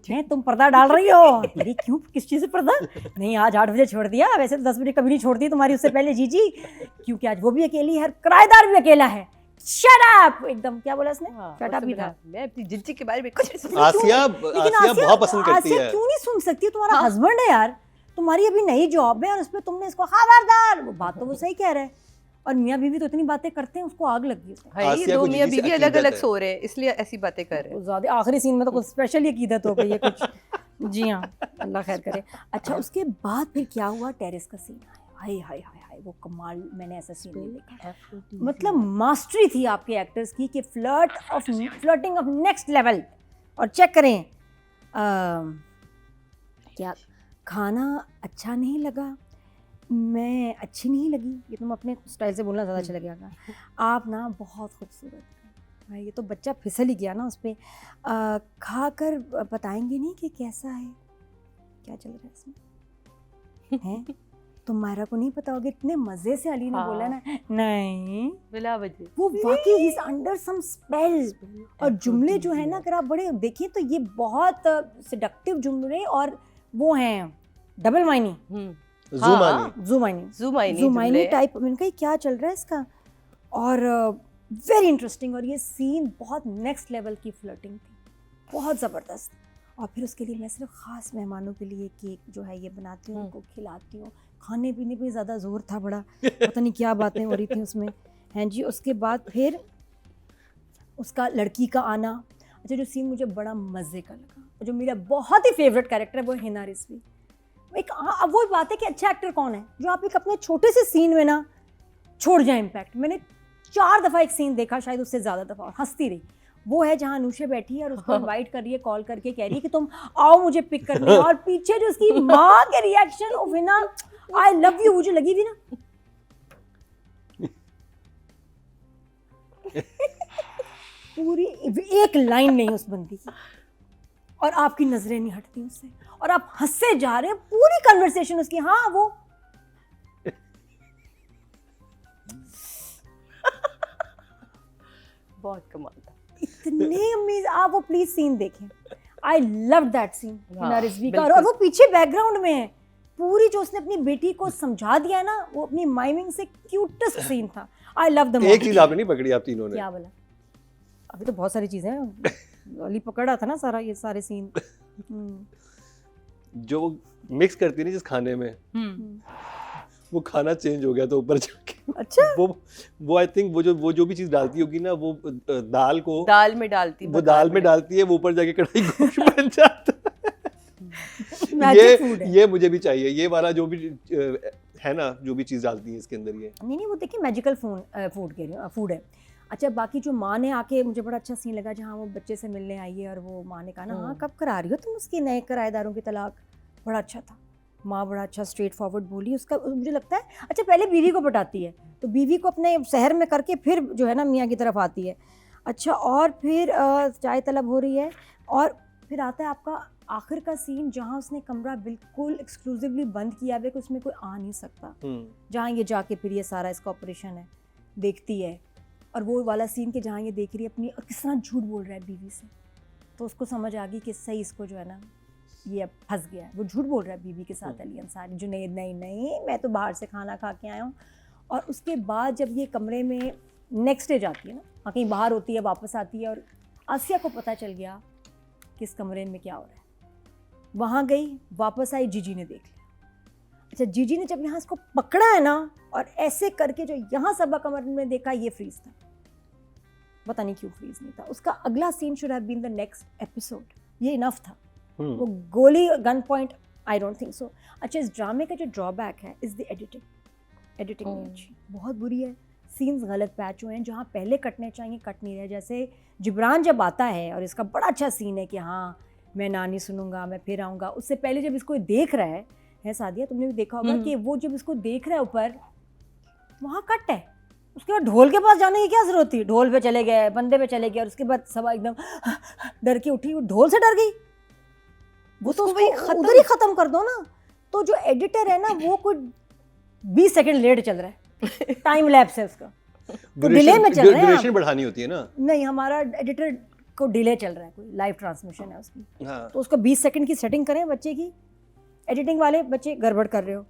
हैं तुम पर्दा डाल रही हो? अरे क्यों, किस चीज़ से पर्दा? नहीं आज 8 बजे छोड़ दिया, वैसे तो 10 बजे कभी नहीं छोड़ती तुम्हारी, उससे पहले जीजी, क्योंकि आज वो भी अकेली है, किराएदार भी अकेला है। शट अप, एकदम क्या बोला उसने? शट अप ही था। मैं अपनी जिज्जी के बारे में कुछ नहीं आसिया लेकिन बहुत पसंद करती आसिया है। क्यों नहीं सुन सकती? तुम्हारा हाँ। हस्बैंड है यार, तुम्हारी अभी नई जॉब है और उसमें तुमने इसको खबरदार, वो बात तो वो सही कह रहा है, और मियाँ बीवी तो इतनी बातें करते हैं, उसको आग लग गई उसने। है, ये आसिया दो को मियाँ जीजी से बीवी अलग अकीदत अलग है। सो रहे हैं इसलिए ऐसी बातें कर रहे हैं। कुछ ज़्यादा आखिरी सीन में तो कुछ स्पेशल ही अकीदत हो गई है कुछ। जी हाँ, अल्लाह खैर करे। अच्छा उसके बाद फिर क्या हुआ? टेरेस का सीन आया, हाय हाय हाय हाय, वो कमाल, मैंने ऐसा सीन नहीं देखा। मतलब मास्टरी थी आपके एक्टर्स की कि फ्लर्टिंग ऑफ नेक्स्ट लेवल। और चेक करें क्या खाना अच्छा नहीं लगा, मैं अच्छी नहीं लगी, ये तुम अपने स्टाइल से बोलना ज़्यादा अच्छा लगेगा, आप ना बहुत खूबसूरत हैं। ये तो बच्चा फिसल ही गया ना उस पर। खा कर बताएंगे नहीं कि कैसा है, क्या चल रहा है इसमें हैं? तुम्हारा को नहीं पता होगा, इतने मज़े से अली ने हाँ। बोला ना, नहीं बिला वजह वो वाकई ही इज अंडर सम स्पेल। और जुमले जो है ना, अगर आप बड़े देखिए तो ये बहुत सेडक्टिव जुमले, और वो हैं डबल माइनी, जुमानी जुमाइनी जुमाइनी टाइप। मैंने कहा क्या चल रहा है इसका, और वेरी इंटरेस्टिंग। और ये सीन बहुत नेक्स्ट लेवल की फ्लर्टिंग थी, बहुत ज़बरदस्त। और फिर उसके लिए मैं सिर्फ ख़ास मेहमानों के लिए केक जो है ये बनाती हूँ, उनको खिलाती हूँ। खाने पीने पे ज़्यादा जोर था, बड़ा पता नहीं क्या बातें हो रही थी उसमें, हैं जी। उसके बाद फिर उसका लड़की का आना। अच्छा जो सीन मुझे बड़ा मज़े का लगा, जो मेरा बहुत ही फेवरेट कैरेक्टर है वो हिना रिजवी। एक अब वो बात है कि अच्छा एक्टर कौन है जो आप एक अपने छोटे से सीन में ना छोड़ जाए इम्पैक्ट। मैंने 4 दफ़ा एक सीन देखा, शायद उससे ज़्यादा दफ़ा, और हंसती रही। वो है जहाँ अनुषा बैठी है और उसको इनवाइट कर रही है, कॉल करके कह रही है कि तुम आओ मुझे पिक करने, और पीछे जो उसकी माँ के रिएक्शन, ओ विना आई लव यू, मुझे लगी थी ना पूरी एक लाइन नहीं उस बंदी की, और आपकी नजरें नहीं हटती उससे, और आप हंसते जा रहे हैं पूरी कन्वर्सेशन उसकी। हाँ वो बहुत कमाल था। इतने अमेज, आप वो प्लीज सीन देखें, I love that scene Hina Rizvi का। और बिल्कुल। वो पीछे बैकग्राउंड में है पूरी, जो उसने अपनी बेटी को समझा दिया ना, वो अपनी माइमिंग से क्यूटेस्ट सीन था। आई लव द एक चीज आपने नहीं पकड़ी आप तीनों ने। क्या बोला? अभी तो बहुत सारी चीजें हैं, अली पकड़ा था ना सारा, ये सारे सीन। जो मिक्स करती नहीं जिस खाने में, वो खाना चेंज हो गया तो ऊपर जाके अच्छा वो आई थिंक वो जो भी चीज डालती होगी ना, वो दाल को दाल में डालती, वो दाल में डालती है, वो ऊपर जाके कढ़ाई गोश्त बन जाता है। मैजिक फूड है। ये मुझे भी चाहिए, ये वाला जो भी है ना, जो भी चीज डालती है इसके अंदर ये। नहीं वो देखिए मैजिकल फूड कह रही हूँ, फूड है। अच्छा बाकी जो माँ ने आके, मुझे बड़ा अच्छा सीन लगा जहाँ वो बच्चे से मिलने आई है और वो माँ ने कहा ना, हाँ कब करा रही हो तुम उसकी नए किराएदारों की तलाक, बड़ा अच्छा था। माँ बड़ा अच्छा स्ट्रेट फॉरवर्ड बोली उसका, मुझे लगता है। अच्छा पहले बीवी को पटाती है, तो बीवी को अपने शहर में करके फिर जो है ना मियाँ की तरफ आती है। अच्छा और फिर चाय तलब हो रही है, और फिर आता है आपका आखिर का सीन जहाँ उसने कमरा बिल्कुल एक्सक्लूसिवली बंद किया है कि उसमें कोई आ नहीं सकता, जहाँ ये जाके फिर ये सारा इसका ऑपरेशन है देखती है। और वो वाला सीन के जहाँ ये देख रही है अपनी, और किस तरह झूठ बोल रहा है बीवी से, तो उसको समझ आ गई कि सही इसको जो है ना ये अब फंस गया है। वो झूठ बोल रहा है बीवी के साथ, अली अंसारी, जुनैद नहीं मैं तो बाहर से खाना खा के आया हूँ। और उसके बाद जब ये कमरे में नेक्स्ट डे जाती है ना, हाँ कहीं बाहर होती है, वापस आती है, और आसिया को पता चल गया कि इस कमरे में क्या हो रहा है। वहाँ गई, वापस आई, जीजी ने देख लिया। अच्छा जीजी ने जब यहाँ इसको पकड़ा है ना, और ऐसे करके जो यहाँ सबा कमर में देखा, ये फ्रीज था, पता नहीं क्यों फ्रीज नहीं था। उसका अगला scene should have been the next episode, ये इनफ था। वो गोली gun point, I don't think so. अच्छा इस ड्रामे का जो ड्रॉबैक है इज द एडिटिंग नहीं अच्छी, बहुत बुरी है। सीन्स गलत पैच हुए हैं, जहाँ पहले कटने चाहिए कट नहीं रहे। जैसे जिब्रान जब आता है और इसका बड़ा अच्छा सीन है कि हाँ मैं नानी सुनूंगा, मैं फिर आऊँगा, उससे पहले जब इसको देख रहा है सादिया, तुमने भी देखा होगा कि वो जब इसको देख रहा है ऊपर, वहाँ कट है, उसके बाद ढोल के पास जाने की क्या जरूरत थी? ढोल पे चले गए, बंदे पे चले गए, और उसके बाद सबा एकदम डर के उठी, वो ढोल से डर गई। वो तो वही उसको उधर ही खत्म कर दो ना। तो जो एडिटर है ना वो कुछ 20 सेकंड लेट चल रहा है, टाइम लैप्स है उसका, तो डिले में चल रहे हैं ड्यूरेशन आप। बढ़ानी होती है ना। नहीं, हमारा एडिटर को डिले चल रहा है, कोई लाइव ट्रांसमिशन है उसकी, हाँ तो उसको 20 सेकंड की सेटिंग करें बच्चे की। एडिटिंग वाले बच्चे गड़बड़ कर रहे हो,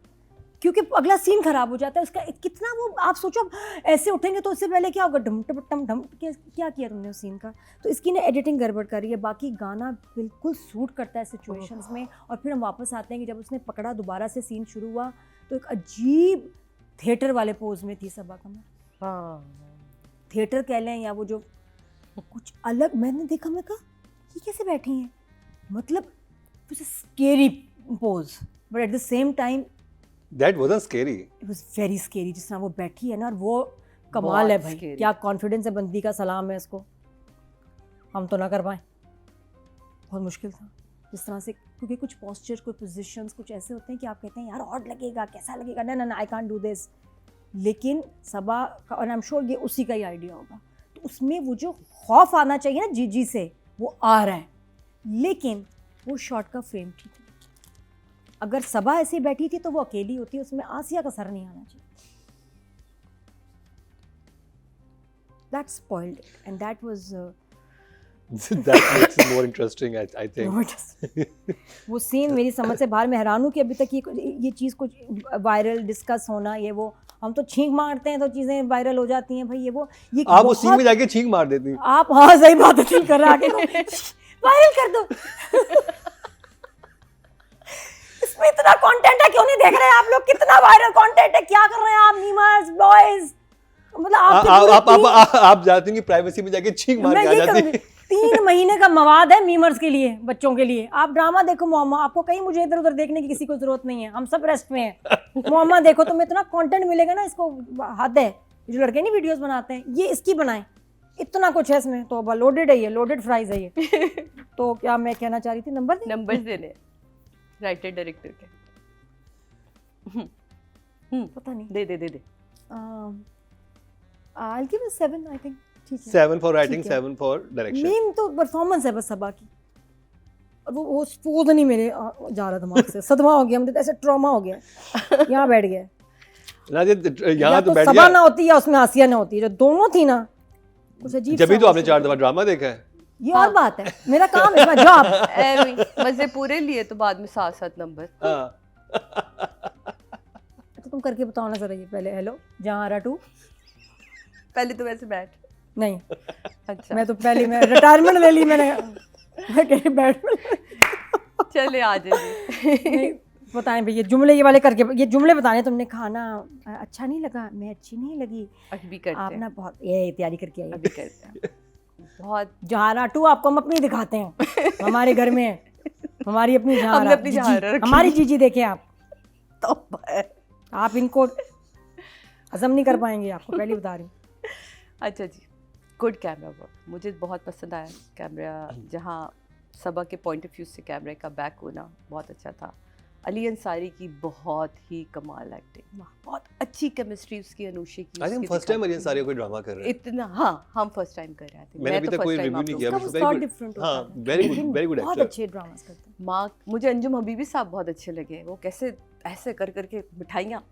क्योंकि अगला सीन खराब हो जाता है उसका। कितना वो आप सोचो, ऐसे उठेंगे तो उससे पहले क्या होगा, ढम टम टम ढम, क्या किया तुमने उस सीन का। तो इसकी ने एडिटिंग गड़बड़ करी है। बाकी गाना बिल्कुल सूट करता है सिचुएशंस में। और फिर हम वापस आते हैं कि जब उसने पकड़ा, दोबारा से सीन शुरू हुआ, तो एक अजीब थिएटर वाले पोज में थी सबा कमर। हाँ, थिएटर कह लें या वो जो कुछ अलग, मैंने देखा, मैं कहा ये कैसे बैठी हैं, मतलब scary pose, but at the same time that wasn't scary, it was very scary. जिस तरह वो बैठी है ना, और वो कमाल है बहुत भाई, scary। क्या कॉन्फिडेंस है बंदी का, सलाम है इसको। हम तो ना कर पाए, बहुत मुश्किल था जिस तरह से, क्योंकि कुछ पोस्चर, कुछ पोजीशंस कुछ ऐसे होते हैं कि आप कहते हैं यार ऑड लगेगा, कैसा लगेगा, ना ना ना आई कांट डू दिस। लेकिन सबा का, और आई एम श्योर ये उसी का ही आइडिया होगा, तो उसमें वो जो खौफ आना चाहिए ना जीजी से, वो आ रहा है। लेकिन वो शॉट का फ्रेम ठीक है। अगर सबा ऐसे बैठी थी तो वो अकेली होती, उसमें आसिया का सर नहीं आना चाहिए। That spoiled it, and that was that makes it more interesting I think. वो सीन मेरी समझ से बाहर। मैं हैरान हूँ कि अभी तक ये चीज़ कुछ वायरल डिस्कस होना, ये वो, हम तो छींक मारते हैं तो चीज़ें वायरल हो जाती हैं भाई। ये आप उस सीन में जाके छींक मार देती हैं। आप, हाँ सही बात है, कर रहा आगे वायरल कर दो। इसमें इतना कंटेंट है, क्यों नहीं देख रहे हैं आप लोग? कितना वायरल कंटेंट है, क्या कर रहे हैं आप मीमर्स बॉयज? मतलब आप जाती हैं प्राइवेसी में जाके छींक मार के आ जाती हैं। 3 महीने का मवाद है मीमर्स के लिए, बच्चों के लिए। आप ड्रामा देखो मोहम्मा, आपको कहीं मुझे इधर उधर देखने की किसी को जरूरत नहीं है, हम सब रेस्ट में हैं। मोहम्मा देखो, तुम्हें इतना कंटेंट मिलेगा ना, इसको हद है। जो लड़के नहीं वीडियोस बनाते हैं, ये इसकी बनाएं, इतना कुछ है इसमें। तो अब लोडेड है ये, लोडेड फ्राइज है ये। तो क्या मैं कहना चाह रही थी, नंबर्स देने राइटर डायरेक्टर के। पता नहीं, दे I'll give it 7 I think, ठीक है। 7 for writing, ठीक है। 7 for direction. मेन तो परफॉर्मेंस है बस सबा की। और वो स्पोज नहीं मेरे जा रहा दिमाग से, सदमा हो गया मुझे, तो ऐसे ट्रॉमा हो गया, यहाँ बैठ गया। नादिया यहाँ या तो बैठ सबा गया। ना होती या उसमें आसिया ना होती, जो दोनों थी ना, कुछ अजीब जब भी सा तो आपने मौसम 4 था। दफा ड्रामा देखा है। ये और बात है, मेरा काम है, मेरा जॉब। मजे पूरे लिए तो बाद में 7 नंबर। तो तुम करके बताओ ना जरा ये पहले। हेलो, जहाँ आ रहा 2 पहले तो वैसे बैठ। नहीं, अच्छा, मैं तो पहले मैं रिटायरमेंट ले ली मैंने। मैं कह रही बैठ चले आ जाइए। बताएं भैया, जुमले ये वाले करके, ये जुमले बताने। तुमने खाना अच्छा नहीं लगा, मैं अच्छी नहीं लगी, अभी करते आप हैं, ना बहुत ये तैयारी करके आई। अभी करते हैं। बहुत जहारा 2 आपको हम अपनी दिखाते हैं, हमारे घर में है, हमारी अपनी जहारा, हमने अपनी जीजी, जहारा रखी। हमारी जीजी देखें आप, तो आप इनको हजम नहीं कर पाएंगे, आपको पहले बता रही हूँ। अच्छा जी, गुड कैमरा वर्क, मुझे बहुत पसंद आया कैमरा। जहाँ सबा के पॉइंट ऑफ व्यू से कैमरे का बैक होना बहुत अच्छा था। अली अंसारी की बहुत ही कमाल एक्टिंग, बहुत अच्छी केमिस्ट्री उसकी, अनुषे की। I think first time Arian सारिया कोई ड्रामा कर रहे हैं। इतना, हाँ, हम फर्स्ट टाइम कर रहे थे। मैंने अभी तो तक कोई first time रिव्यू आप नहीं लोग- किया। उसका बट वो thought different होता हाँ, है। वेरी लेकिन गुड, वेरी गुड बहुत एक्टर। अच्छे ड्रामास करते हैं। माँ, मुझे अंजुम हबीबी साहब बहुत अच्छे लगे। वो कैसे ऐसे कर करके मिठाइयाँ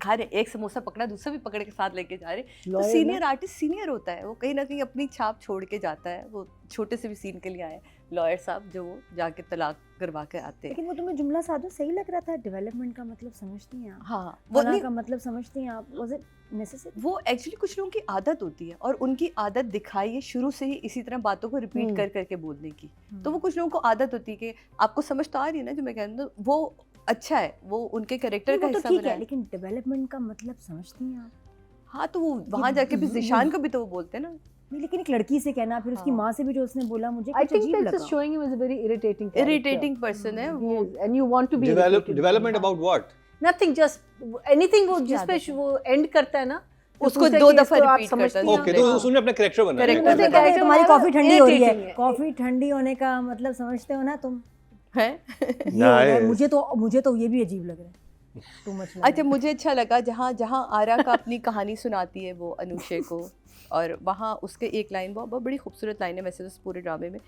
खा रहे, एक समोसा पकड़ा दूसरा भी पकड़ के साथ लेके जा रहे। तो Lawyer सीनियर आर्टिस्ट सीनियर होता है, वो कहीं ना कहीं अपनी छाप छोड़ के जाता है। वो छोटे से भी सीन के लिए आए लॉयर साहब, जो वो जाके तलाक करवा के आते हैं। लेकिन वो तुम्हें जुमला साधो सही लग रहा था। डेवलपमेंट का मतलब समझती हैं आप? हाँ, वो फलां नहीं, का मतलब समझती हैं आप? Was it necessary? वो एक्चुअली कुछ लोगों की आदत होती है, और उनकी आदत दिखाई है शुरू से ही इसी तरह बातों को रिपीट कर करके बोलने की। तो वो कुछ लोगों को आदत होती है कि आपको समझ तो आ रही है ना जो मैं कह रही हूँ, तो वो अच्छा है, वो उनके कैरेक्टर का वो तो हिस्सा ठीक बना है, है। लेकिन डेवलपमेंट का मतलब समझती हैं आप? हाँ, तो वो वहाँ जाके भी जिशान को भी तो वो बोलते हैं ना। नहीं, लेकिन एक लड़की से कहना, फिर उसकी हाँ। माँ से भी जो उसने बोला, मुझे I कुछ think अजीब that's लगा। just showing him as a very irritating character. Irritating person है He वो। is, and you want to be irritated. Development about what? Nothing, just anything वो जिस पे आदत है। वो end करता है ना, वो उसको पूछता है 2 कि दफा इसको आप repeat समझती करता है। हैं? ओके, तो उसने अपना कैरेक्टर बनाया है। Character मुझे बनाया। कहते हैं तुम्हारी कॉफी ठंडी हो रही irritating है। है। कॉफी ठंडी होने का मतलब समझते हो ना तुम? है। ये हो रहा है। Nice. मुझे तो ये भी अजीब लग रहा है। Too much. अच्छा, मुझे अच्छा लगा जहाँ जहाँ आरा का अपनी कहानी सुनाती है वो अनुषे को, और वहाँ उसके एक लाइन, वो बड़ी खूबसूरत लाइन है वैसे तो इस पूरे ड्रामे में,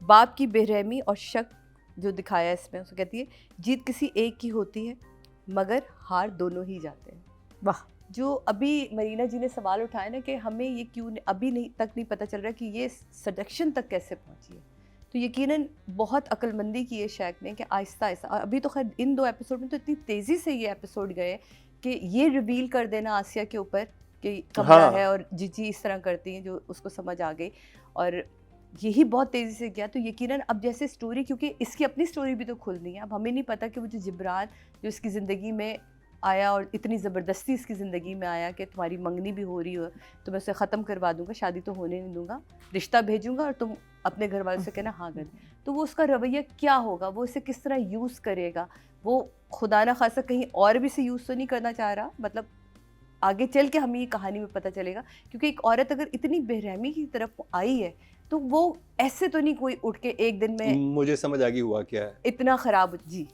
बाप की बेरहमी और शक जो दिखाया है इसमें, उसको कहती है जीत किसी एक की होती है मगर हार दोनों ही जाते हैं। वाह। जो अभी मरीना जी ने सवाल उठाया ना कि हमें ये क्यों अभी नहीं तक नहीं पता चल रहा कि ये सडक्शन तक कैसे पहुंची है, तो यकीनन बहुत अक्लमंदी की है शैक ने कि आहिस्ता आहिस्ता, अभी तो खैर इन 2 एपिसोड में तो इतनी तेज़ी से ये एपिसोड गए कि ये रिवील कर देना आसिया के ऊपर कि कमरा हाँ। है और जीजी इस तरह करती हैं जो उसको समझ आ गई, और यही बहुत तेज़ी से गया। तो यकीनन अब जैसे स्टोरी, क्योंकि इसकी अपनी स्टोरी भी तो खुलनी है, अब हमें नहीं पता कि वो जो जिब्रान जो इसकी ज़िंदगी में आया और इतनी ज़बरदस्ती इसकी ज़िंदगी में आया कि तुम्हारी मंगनी भी हो रही हो तो मैं उसे ख़त्म करवा दूंगा, शादी तो होने नहीं दूंगा, रिश्ता भेजूंगा और तुम अपने घर वालों से कहना हाँ कर, तो वो उसका रवैया क्या होगा, वो इसे किस तरह यूज़ करेगा, वो खुदा ना खासा कहीं और भी इसे यूज़ तो नहीं करना चाह रहा, मतलब आगे चल के हमें ये कहानी में पता चलेगा, क्योंकि एक औरत अगर इतनी बेरहमी की तरफ आई है तो वो ऐसे तो नहीं कोई उठ के एक दिन में मुझे समझ आ गई हुआ क्या है, इतना ख़राब। जी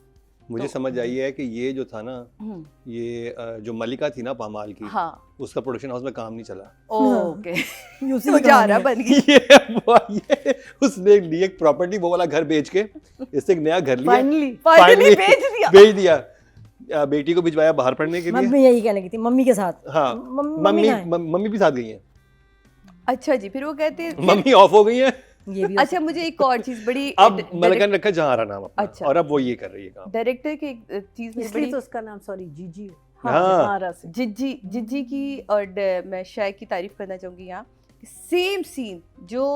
मुझे तो- समझ आई है कि ये जो था ना, हम्म, ये जो मलिका थी ना पामाल की, हाँ उसका प्रोडक्शन हाउस में काम नहीं चला। ओके यूसी तो जा रहा बन गई। ये उसने ली एक प्रॉपर्टी, वो वाला घर बेच के इससे एक नया घर लिया, फाइनली फाइनली बेच दिया। बेच दिया, बेटी को भिजवाया बाहर पढ़ने के लिए। मम्मी यही कहने की थी, मम्मी के साथ। हाँ, मम्मी कहाँ है? मम्मी भी साथ गई हैं, अच्छा जी, फिर वो कहते हैं मम्मी ऑफ हो गई हैं। ये भी हो अच्छा मुझे एक और चीज़ बड़ी अब मलिका ने रखा जहां नाम अपना, अच्छा। और अब वो ये कर रही है काम। डायरेक्टर की एक चीज़ मुझे इसलिए बड़ी तो उसका नाम सॉरी जीजी है। हाँ। जहारा से। जिज्जी जिज्जी की, और मैं शायद की तारीफ करना चाहूँगी यहाँ, सेम सीन जो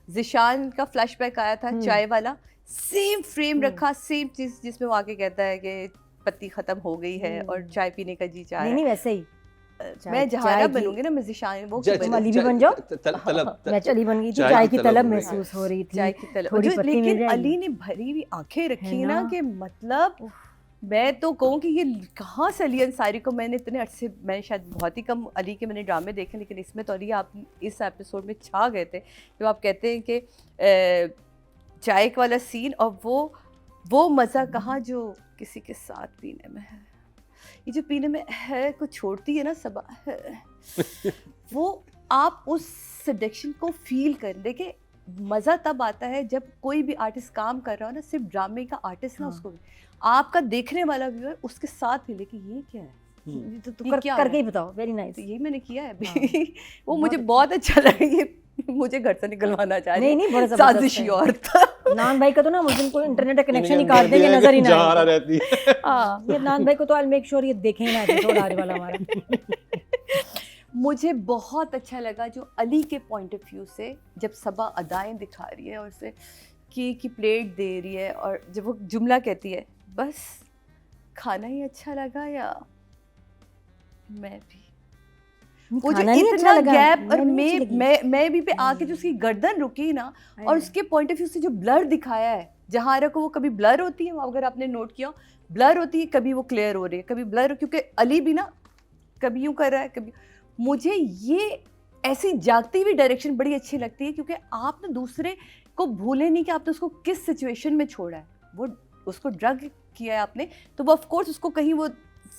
जिशान का फ्लैशबैक आया था चाय वाला, सेम फ्रेम रखा, सेम चीज़ जिसमें वो आके कहता है कि पत्ती खत्म हो गई है और चाय पीने का जी चाह रहा नहीं है। नहीं वैसे ही मैं जहारा बनूंगी ना, मैं जिशान वो क्यों तुम बनूं? अली भी बन जाओ। तलब मैं चली बन गई थी, चाय चाय की की तलब तलब हो गई। महसूस हो रही थी, चाय की तलब, थोड़ी जो- पत्ती मिल लेकिन जाएगी। अली ने भरी हुई आंखें रखी है ना ना? कि मतलब मैं तो कहूँ कि ये कहाँ से अली अंसारी को, मैंने इतने अच्छे, मैंने शायद बहुत ही कम अली के मैंने ड्रामे देखे, लेकिन इसमें तो अली आप इस एपिसोड में छा गए थे, जो आप कहते हैं कि चाय वाला सीन, और वो मज़ा कहाँ जो किसी के साथ पीने में है, ये जो पीने में है को छोड़ती है ना सबा है, वो आप उस सडक्शन को फील कर देखे। मज़ा तब आता है जब कोई भी आर्टिस्ट काम कर रहा हो ना, सिर्फ ड्रामे का आर्टिस्ट ना, हाँ। उसको आपका देखने वाला व्यूअर उसके साथ मिले कि ये क्या है, तो ये कर, क्या करके है? ही बताओ, वेरी नाइस। तो यही मैंने किया है अभी। हाँ। वो बहुत मुझे अच्छा। बहुत अच्छा लगा, ये मुझे घर से निकलवाना चाह रही नहीं है, नहीं बड़ा जबरदस्त साजिशी है। औरत। नान भाई का तो ना मुझ दिन को इंटरनेट का कनेक्शन ही इनके काट अंदर देंगे, भी है नजर ही कि ना जहारा आएगा। रहती है। हाँ, ये नान भाई को तो आई मेक श्योर ये देखें ना एपिसोड आज वाला हमारा। मुझे बहुत अच्छा लगा जो अली के पॉइंट ऑफ व्यू से, जब सबा अदाएं दिखा रही है और उसे केक की प्लेट दे रही है, और जब वो जुमला कहती है बस खाना ही अच्छा लगा या मैं भी, वो जो खाना नहीं इतना अच्छा लगा, गैप, और नहीं अच्छी लगी। मैं भी पे आके जो उसकी गर्दन रुकी ना, और उसके पॉइंट ऑफ व्यू से जो ब्लर दिखाया है, जहारा को वो कभी ब्लर होती है, वो अगर आपने नोट किया ब्लर होती है, कभी वो क्लियर हो रही है, कभी ब्लर, क्योंकि अली भी ना कभी यूँ कर रहा है कभी। मुझे ये ऐसी जागती हुई डायरेक्शन बड़ी अच्छी लगती है, क्योंकि आप ना दूसरे को भूले नहीं कि आपने उसको किस सिचुएशन में छोड़ा है, वो उसको ड्रग किया है आपने, तो वो ऑफ कोर्स उसको कहीं वो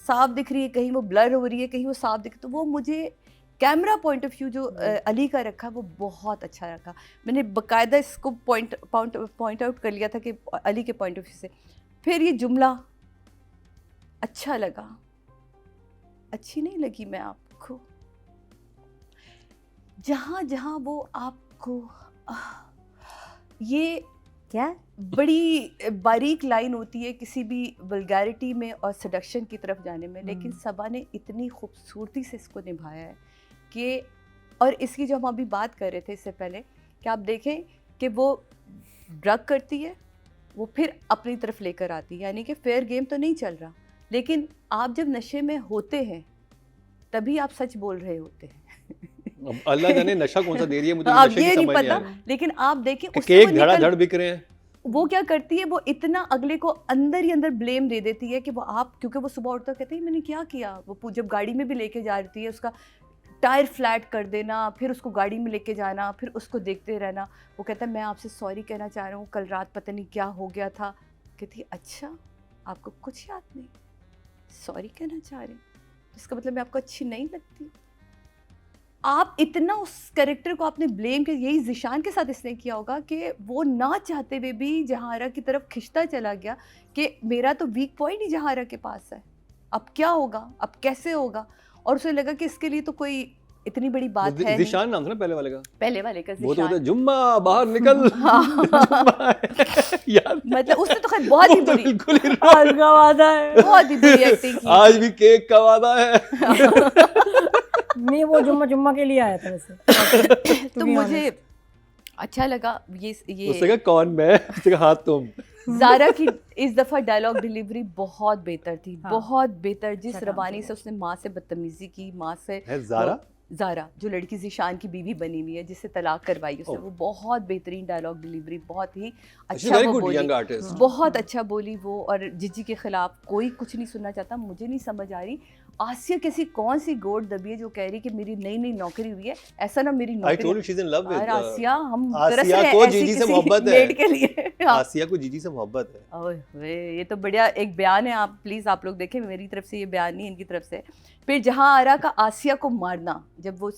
साफ दिख रही है, कहीं वो ब्लर हो रही है, कहीं वो साफ दिख, तो वो मुझे कैमरा पॉइंट ऑफ व्यू जो अली का रखा वो बहुत अच्छा रखा। मैंने बाकायदा इसको पॉइंट आउट कर लिया था कि अली के पॉइंट ऑफ व्यू से। फिर ये जुमला अच्छा लगा, अच्छी नहीं लगी मैं आपको, जहाँ जहाँ वो आपको ये क्या बड़ी बारीक लाइन होती है किसी भी वल्गैरिटी में और सडक्शन की तरफ जाने में, लेकिन सबा ने इतनी खूबसूरती से इसको निभाया है कि, और इसकी जो हम अभी बात कर रहे थे इससे पहले, कि आप देखें कि वो ड्रग करती है, वो फिर अपनी तरफ लेकर आती है, यानी कि फेयर गेम तो नहीं चल रहा, लेकिन आप जब नशे में होते हैं तभी आप सच बोल रहे होते हैं। अब अल्लाह जाने नशा कौन सा दे रही है, मुझे अब नशे की ये नहीं समझ नहीं आ पता, रही। लेकिन आप देखें कि उससे वो केक धड़ाधड़ निकल, बिक रहे हैं। वो क्या करती है, वो इतना अगले को अंदर ही अंदर ब्लेम दे देती है कि वो आप, क्योंकि वो सुबह उठता कहते हैं मैंने क्या किया, वो जब गाड़ी में भी लेके जा रही है, उसका टायर फ्लैट कर देना, फिर उसको गाड़ी में लेके जाना, फिर उसको देखते रहना, वो कहता है मैं आपसे सॉरी कहना चाह रहा हूँ, कल रात पता नहीं क्या हो गया था। कहती है अच्छा आपको कुछ याद नहीं, सॉरी कहना चाह रहे हैं, इसका मतलब मैं आपको अच्छी नहीं लगती। आप इतना उस कैरेक्टर को आपने ब्लेम किया, यही ज़िशान के साथ इसने किया होगा कि वो ना चाहते हुए भी जहारा की तरफ खिंचता चला गया कि मेरा तो वीक पॉइंट ही जहारा के पास है, अब क्या होगा, अब कैसे होगा। और उसे लगा कि इसके लिए तो कोई इतनी बड़ी बात है नहीं। ज़िशान नाम था ना पहले वाले का? पहले वाले का वो तो ज़िशान। जुम्मा बाहर निकल। जुम्मा है। यार मतलब उसने तो खैर बहुत ही वो तो बुरी, बिल्कुल ही आज का वादा है। बहुत ही बुरी एक्टिंग की। आज भी केक का वादा है। मैं वो जुम्मा के लिए आया था वैसे। तो मुझे अच्छा लगा ये उसने कहा कौन मैं? उसने कहा हाँ तुम। ज़ारा की इस दफ़ा डायलॉग डिलीवरी बहुत बेहतर थी, हाँ। बहुत बेहतर। जिस अच्छा काम रवानी किया। से उसने माँ से बदतमीजी की, माँ से है ज़ारा? ज़ारा जो लड़की ज़िशान की बीवी बनी हुई है, जिससे तलाक करवाई उसने, ओह। वो बहुत बेहतरीन डायलॉग डिलीवरी, बहुत ही She's अच्छा very वो good बोली, young artist. बहुत अच्छा बोली वो। और जिजी के खिलाफ कोई कुछ नहीं सुनना चाहता। मुझे नहीं समझ आ रही आसिया कैसी कौन सी गोट दबी है जो कह रही कि मेरी नई नई नौकरी हुई है, ऐसा ना मेरी I नौकरी। told you she's in love with यार आसिया, हम तरस आसिया रहे हैं को ऐसी जीजी से किसी मोहब्बत है। मेड के लिए। हाँ। आसिया को जीजी से मोहब्बत है। ओए वे, ये तो बढ़िया एक बयान है, आप प्लीज़ आप लोग देखें, मेरी तरफ से ये बयान नहीं, इनकी तरफ से। फिर जहाँ आरा का आसिया को मारना, जब वो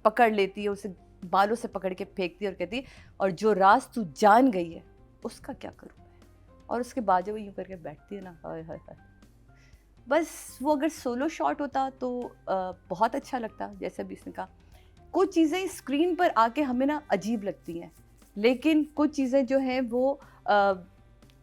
पकड़ लेती है उसे, बालों से पकड़ के फेंकती है और कहती है और जो राज तू जान गई है उसका क्या करूँ मैं। और उसके बाद जब वो यूँ करके बैठती है ना, हाय हाय हाय, बस वो अगर सोलो शॉट होता तो बहुत अच्छा लगता। जैसे भी इसने कहा, कुछ चीज़ें स्क्रीन पर आके हमें ना अजीब लगती हैं, लेकिन कुछ चीज़ें जो हैं वो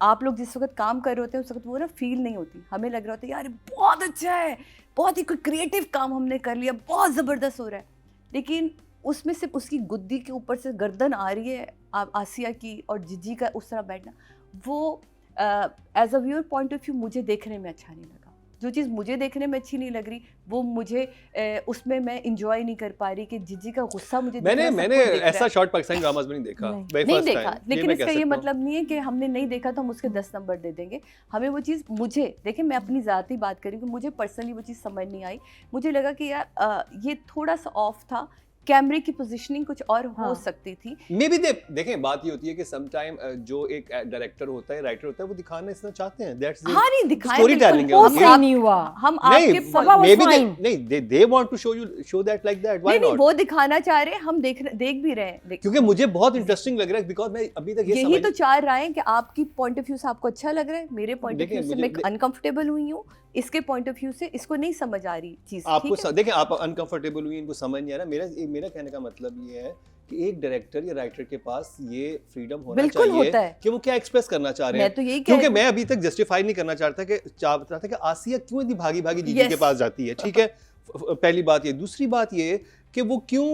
आप लोग जिस वक्त काम कर रहे होते हैं उस वक्त वो ना फील नहीं होती। हमें लग रहा होता है यार बहुत अच्छा है, बहुत ही कोई क्रिएटिव काम हमने कर लिया, बहुत ज़बरदस्त हो रहा है, लेकिन उसमें सिर्फ उसकी गुद्दी के ऊपर से गर्दन आ रही है आसिया की, और जिजी का उस तरह बैठना, वो as a viewer point of view मुझे देखने में अच्छा नहीं लगा। जो चीज़ मुझे देखने में अच्छी नहीं लग रही वो मुझे उसमें मैं इंजॉय नहीं कर पा रही कि जिजी का गुस्सा मुझे दिख रहा है, सब मैंने कुछ दिख रहा ऐसा है। शॉट पाकिस्तानी ड्रामास में नहीं देखा। नहीं। very नहीं first देखा, time। लेकिन मैं इसका कह ये सकता हूँ। मतलब नहीं है कि हमने नहीं देखा तो हम उसके 10 नंबर दे देंगे। हमें वो चीज़, मुझे देखिए मैं अपनी ज़ाती बात करी कि मुझे पर्सनली वो चीज़ समझ नहीं आई। मुझे लगा कि यार ये थोड़ा सा ऑफ था, कैमरे की पोजीशनिंग कुछ और हो हाँ। सकती थी। मे बी देखें, बात ये होती है कि समटाइम जो एक डायरेक्टर होता है, राइटर होता है, वो दिखाना इसना चाहते हैं। दैट्स हाँ नहीं दिखाया storytelling बिल्कुल, है वो उनकी। सही नहीं हुआ। हम नहीं, आपके Sabha was maybe fine. they want to show that like that. Why नहीं not? वो दिखाना चाह रहे हैं, हम देख भी रहे हैं। क्योंकि मुझे बहुत इंटरेस्टिंग लग रहा है, बिकॉज मैं अभी तक ये यही समझ तो चाह रहा है कि आपकी पॉइंट ऑफ व्यू से आपको अच्छा लग रहा है, मेरे पॉइंट ऑफ देखिए, व्यू से मुझे- मैं अनकंफर्टेबल हुई हूँ, इसके पॉइंट ऑफ व्यू से इसको नहीं समझ आ रही चीज़। आपको ठीक है? देखें, आप अनकंफर्टेबल हुई, इनको समझ नहीं आ रहा। मेरा कहने का मतलब ये है कि एक डायरेक्टर या राइटर के पास ये फ्रीडम होना बिल्कुल चाहिए होता है। कि वो क्या एक्सप्रेस करना चाह रहे हैं। मैं तो यही कह क्योंकि रही मैं अभी तक जस्टिफाई नहीं करना चाहता कि आसिया क्यों इतनी भागी भागी जीजी Yes. के पास जाती है। ठीक है, पहली बात ये। दूसरी बात ये कि वो क्यों,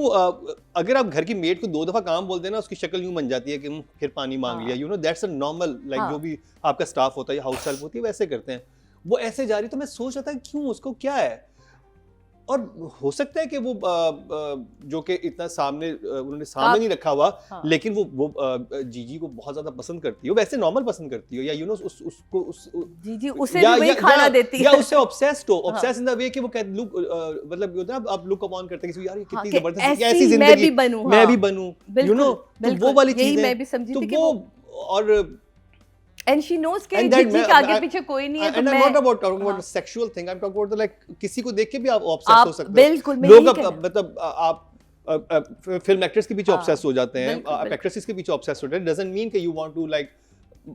अगर आप घर की मेड को 2 दफा काम बोल देना, उसकी शक्ल यूं बन जाती है कि फिर पानी मांग हाँ। लिया। You know that's a normal, like हाँ। जो भी आपका स्टाफ होता है या हाउस हेल्प होती है वैसे करते हैं। वो ऐसे जा रही, तो मैं सोच रहा था क्यों, उसको क्या है। और हो सकता है कि वो जो कि इतना सामने उन्होंने सामने नहीं रखा हुआ, हाँ। लेकिन वो जीजी को बहुत ज्यादा पसंद करती है, वैसे नॉर्मल पसंद करती है, या यू नो उसको जी उसे भी वही खाना देती या है। उससे ऑब्सेस्ड हो, ऑब्सेस्ड इन द वे कि वो कहते लुक, मतलब होता है आप लुक ऑन करते हैं कि यार ये हाँ, कितनी कि जबरदस्त, ऐसी ऐसी मैं जिंदगी भी बनूं, मैं हाँ। भी बनूं, यू बिल्कुल, नो, तो वो बिल्कुल, वाली यही चीजें मैं भी समझी तो थी कि वो, और एंड शी नोज कि And that जिजी मैं- के आगे I- पीछे कोई नहीं है, तो and I'm मैं not about talking about हाँ। the sexual thing, I'm talking about the, like किसी को देख के भी आप ऑब्सेस आप हो सकते हो। बिल्कुल, मैं लोग यही कह मतलब आप फिल्म एक्टर्स के पीछे हाँ, ऑब्सेस हो जाते हैं, बिल्कुल, आप बिल्कुल। एक्ट्रेसेस के पीछे ऑब्सेस होते हैं। डजंट मीन कि you want to like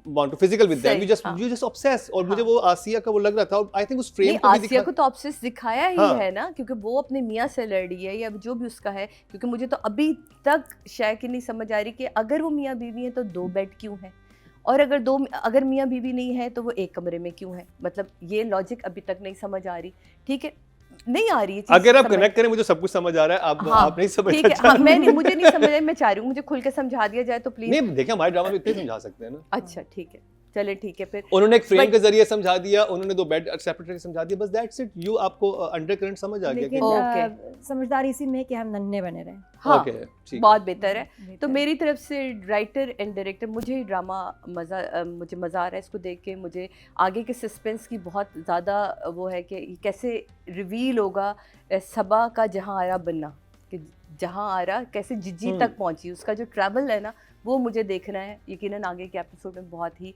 want to physical with them, सही, हाँ। you just obsess। और मुझे हाँ। वो आसिया का वो लग रहा था, और आई थिंक उस फ्रेम नहीं, को भी आसिया दिखा। को तो ऑब्सेस दिखाया ही हाँ। है ना, क्योंकि वो अपने मियाँ से लड़ रही है या जो भी उसका है। क्योंकि मुझे तो अभी तक शायद कि नहीं समझ आ रही कि अगर वो मियाँ बीवी है तो 2 बेड क्यों है, और अगर मियाँ बीवी नहीं है तो वो एक कमरे में क्यों है। मतलब ये लॉजिक अभी तक नहीं समझ आ रही। ठीक है, नहीं आ रही है चीज़ अगर आप समझ। कनेक्ट करें, मुझे सब कुछ समझ आ रहा है, आप नहीं समझ ठीक है, हाँ, मुझे नहीं समझ आई, मैं चाह रही हूँ मुझे खुल के समझा दिया जाए तो प्लीज। नहीं, देखिए हमारे ड्रामा में इतने समझा सकते हैं ना। अच्छा ठीक है, चले ठीक है फिर। उन्होंने एक फ्रेम But- के जरिए समझा दिया, उन्होंने 2 बेड सेपरेट समझा दिया, बस दैट्स इट। यू आपको अंडरकरंट समझ आ गया लेकिन कि Okay. समझदारी इसी में कि हम नन्हे बने रहे। हाँ, ओके, ठीक। बहुत बेहतर है। तो बेहतर। मेरी तरफ से राइटर एंड डायरेक्टर, मुझे ही ड्रामा मुझे मज़ा आ रहा है इसको देख के। मुझे आगे के सस्पेंस की बहुत ज़्यादा वो है कि कैसे रिवील होगा सबा का जहाँ आरा बनना। कि जहाँ आरा कैसे जिज्जी तक पहुंची, उसका जो ट्रैवल है ना वो मुझे देखना है। यकीनन आगे के एपिसोड में बहुत ही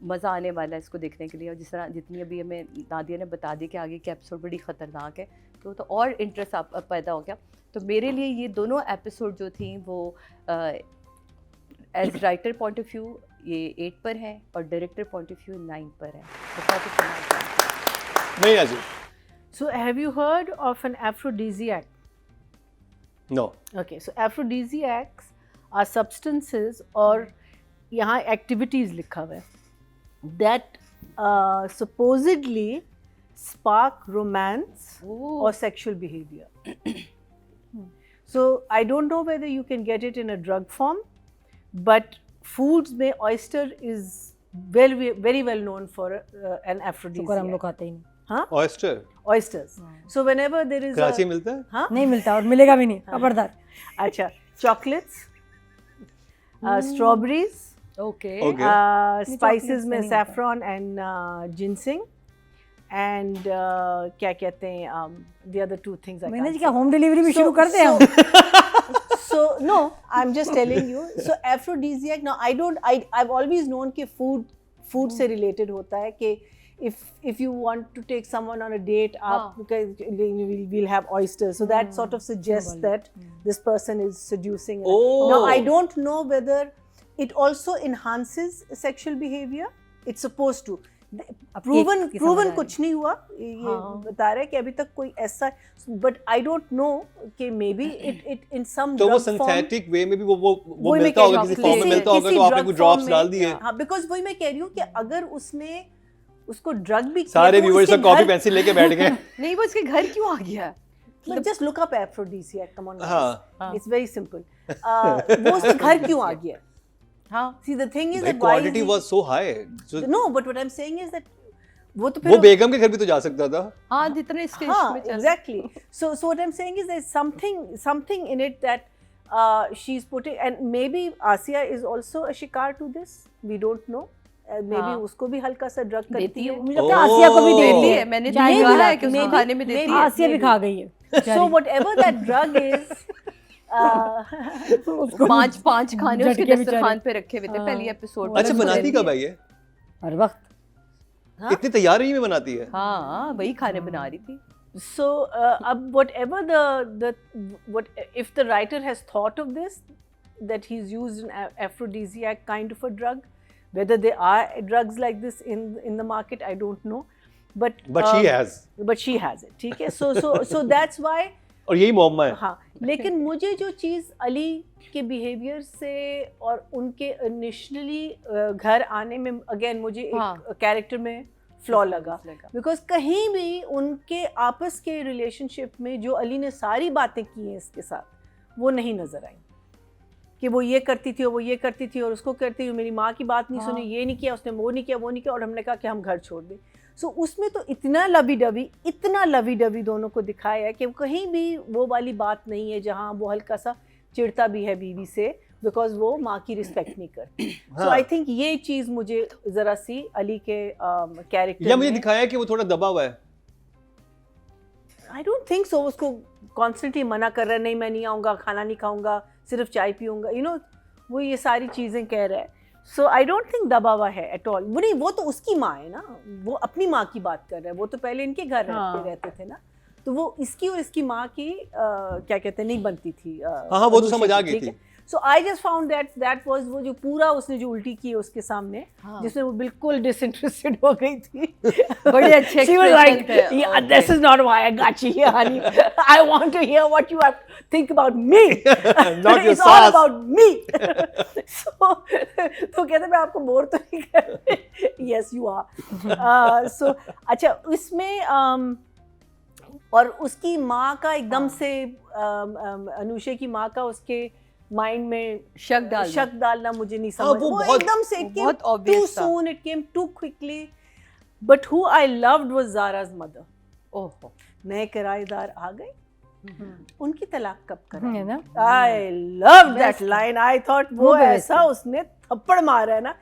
मज़ा आने वाला है इसको देखने के लिए, और जिस तरह जितनी अभी हमें नादिया ने बता दी कि आगे के एपिसोड बड़ी ख़तरनाक है, तो और इंटरेस्ट आप पैदा हो गया। तो मेरे लिए ये दोनों एपिसोड जो थी वो as writer point of view ये 8 पर है और डायरेक्टर पॉइंट ऑफ व्यू 9 पर है। बहुत ही कमाल। Marina ji. So have you heard of an aphrodisiac? No. Okay, so aphrodisiacs are substances और यहाँ activities लिखा हुआ है that supposedly spark romance or sexual behavior. So I don't know whether you can get it in a drug form, but foods में oyster is very well known for an शुक्र हम लोग aphrodisiac. खाते ही नहीं। हाँ? Oyster Oysters. So whenever there is Karachi a, में मिलता है? हाँ? नहीं मिलता और मिलेगा भी नहीं, खबरदार। अच्छा, chocolates, strawberries, okay Okay. spices chocolates में नहीं होता। saffron and ginseng and क्या कहते हैं the other two things I मैंने can't जी क्या say. होम डिलीवरी भी So- शुरू कर दे हम। So no, I'm just telling you. So aphrodisiac. Now I've always known कि food से related होता है कि if you want to take someone on a date, we'll have oysters. So that sort of suggests that this person is seducing. Oh. Now I don't know whether it also enhances sexual behavior. It's supposed to. Proven कुछ नहीं हुआ, ये बता रहे हैं कि अभी तक कोई ऐसा, but I don't know कि maybe it in some तो वो drug form. सिंथेटिक वे में भी वो वही मैं मिलता कह होगा, रही किसी हूँ, फॉर्म में मिलता होगा, किसी तो आपने drug कुछ form ड्रॉप्स में- डाल दिए। हाँ, because वही मैं कह रही हूँ कि अगर उसने उसको ड्रग भी किया सारे तो व्यूअर्स उसके कॉपी घर- पेंसिल लेके बैठ गए। नहीं वो इसके घर क्यों आ गया? But just look up aphrodisiac, come on guys. हाँ। It's very simple. वो उसके घर क्यों आ गया? हाँ See the thing is भाई that why is quantity he- was so high. No, but what I'm saying is that वो तो वो फिर बेगम के घर भी तो जा सकता था। हाँ जितने स्टेज हाँ, में चल exactly. So what I'm saying is there's something in it that she's putting, and maybe Asiya is also a shikar to this. We don't know. Maybe हाँ। उसको भी हल्का सा ड्रग देती करती है। है। मुझे लगता है आसिया को भी दे देती रही है, है। मैंने चाय देखा भी है कि उसको maybe- खाने में देती है। आसिया भी खा गई है। So whatever that drug is, उसको पांच खाने उसके झटके दस्तरखान पे रखे हुए थे पहली एपिसोड में। अच्छा बनाती कब है ये? हर वक्त इतनी तैयारी में बनाती है? हाँ वही खाने बना रही थी। so whatever what if the writer has thought of this, that he's used an aphrodisiac kind of a drug, whether there are drugs like this in the market, I don't know, but she has. but she has it. ठीक है, so that's why. और यही मोहम्मा है। हाँ, लेकिन मुझे जो चीज़ अली के बिहेवियर से और उनके इनिशियली घर आने में अगेन मुझे एक कैरेक्टर में फ्लॉ लगा, बिकॉज कहीं भी उनके आपस के रिलेशनशिप में जो अली ने सारी बातें की हैं इसके साथ वो नहीं नज़र आई, कि वो ये करती थी और वो ये करती थी और उसको करती थी, मेरी माँ की बात नहीं सुनी, ये नहीं किया उसने, वो नहीं किया, वो नहीं किया, और हमने कहा कि हम घर छोड़ दें। सो उसमें तो इतना लवी डवी दोनों को दिखाया है कि कहीं भी वो वाली बात नहीं है जहाँ वो हल्का सा चिढ़ता भी है बीवी से, बिकॉज वो माँ की रिस्पेक्ट नहीं करती। सो आई थिंक ये चीज़ मुझे ज़रा सी अली के कैरेक्टर या मुझे दिखाया है कि वो थोड़ा दबा हुआ है। आई डोंट थिंक सो, उसको कॉन्स्टेंटली मना कर रहा है, नहीं मैं नहीं आऊँगा, खाना नहीं खाऊंगा, सिर्फ चाय पीऊँगा, यू नो वो ये सारी चीज़ें कह रहा है। सो आई डोंट थिंक दबा हुआ है एट ऑल। वो नहीं, वो तो उसकी माँ है ना, वो अपनी माँ की बात कर रहा है, वो तो पहले इनके घर रहते थे ना, तो वो इसकी और इसकी माँ की क्या कहते हैं नहीं बनती थी। हाँ वो तो समझ आ गई थी। So I just found that was वो जो पूरा उसने जो उल्टी की उसके सामने, जिसमें वो बिल्कुल डिसइंटरेस्टेड हो गई थी। बड़े अच्छे She was like, थे। yeah, this is not why I got you here, honey. I want to hear what you have to think about me. Not your It's all sass. about me. तो कहते मैं आपको बोर तो नहीं कर रही। Yes, you are. So अच्छा उसमें और उसकी माँ का एकदम से अनुषे की माँ का उसके माइंड में शक डालना मुझे नहीं समझ, वो वो बहुत- एकदम से it came बहुत too obvious था। soon, it came too quickly. But who I loved was Zara's mother. ओहो नए किराएदार आ गए, उनकी तलाक कब है करा? ना? I loved that line. I thought वो वो best ऐसा उसने थप्पड़ मारा है ना,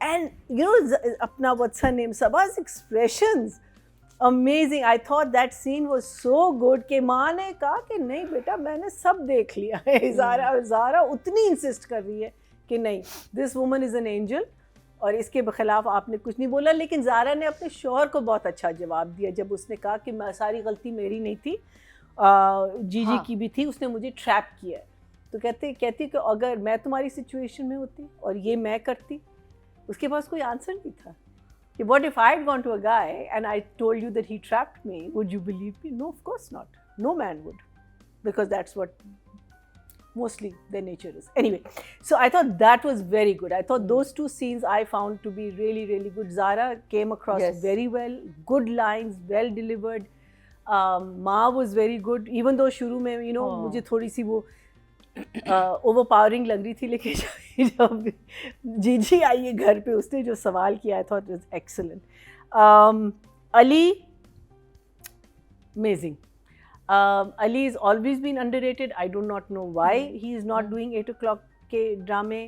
and you know अपना what's her name, Sabah's expressions, Amazing. I thought that scene was so good कि माँ ने कहा कि नहीं बेटा मैंने सब देख लिया है. ज़ारा उतनी इंसिस्ट कर रही है कि नहीं, this woman is an angel और इसके खिलाफ आपने कुछ नहीं बोला. लेकिन ज़ारा ने अपने शौहर को बहुत अच्छा जवाब दिया जब उसने कहा कि सारी गलती मेरी नहीं थी, जीजी की भी थी, उसने मुझे ट्रैप किया. तो कहती कि अगर मैं तुम्हारी सिचुएशन में होती और ये मैं करती, उसके पास कोई आंसर नहीं था. What if I had gone to a guy and I told you that he trapped me? Would you believe me? No, of course not. No man would, because that's what mostly their nature is. Anyway, so I thought that was very good. I thought those two scenes I found to be really, really good. Zara came across very well, good lines, well delivered. Ma was very good, even though शुरू में मुझे थोड़ी सी वो ओवरपावरिंग लग रही थी, लेकिन जब जीजी आई है घर पे उसने जो सवाल किया, I thought it was excellent. Ali, amazing. Ali has always been underrated. I do not know why he is not doing 8 o'clock के ड्रामे.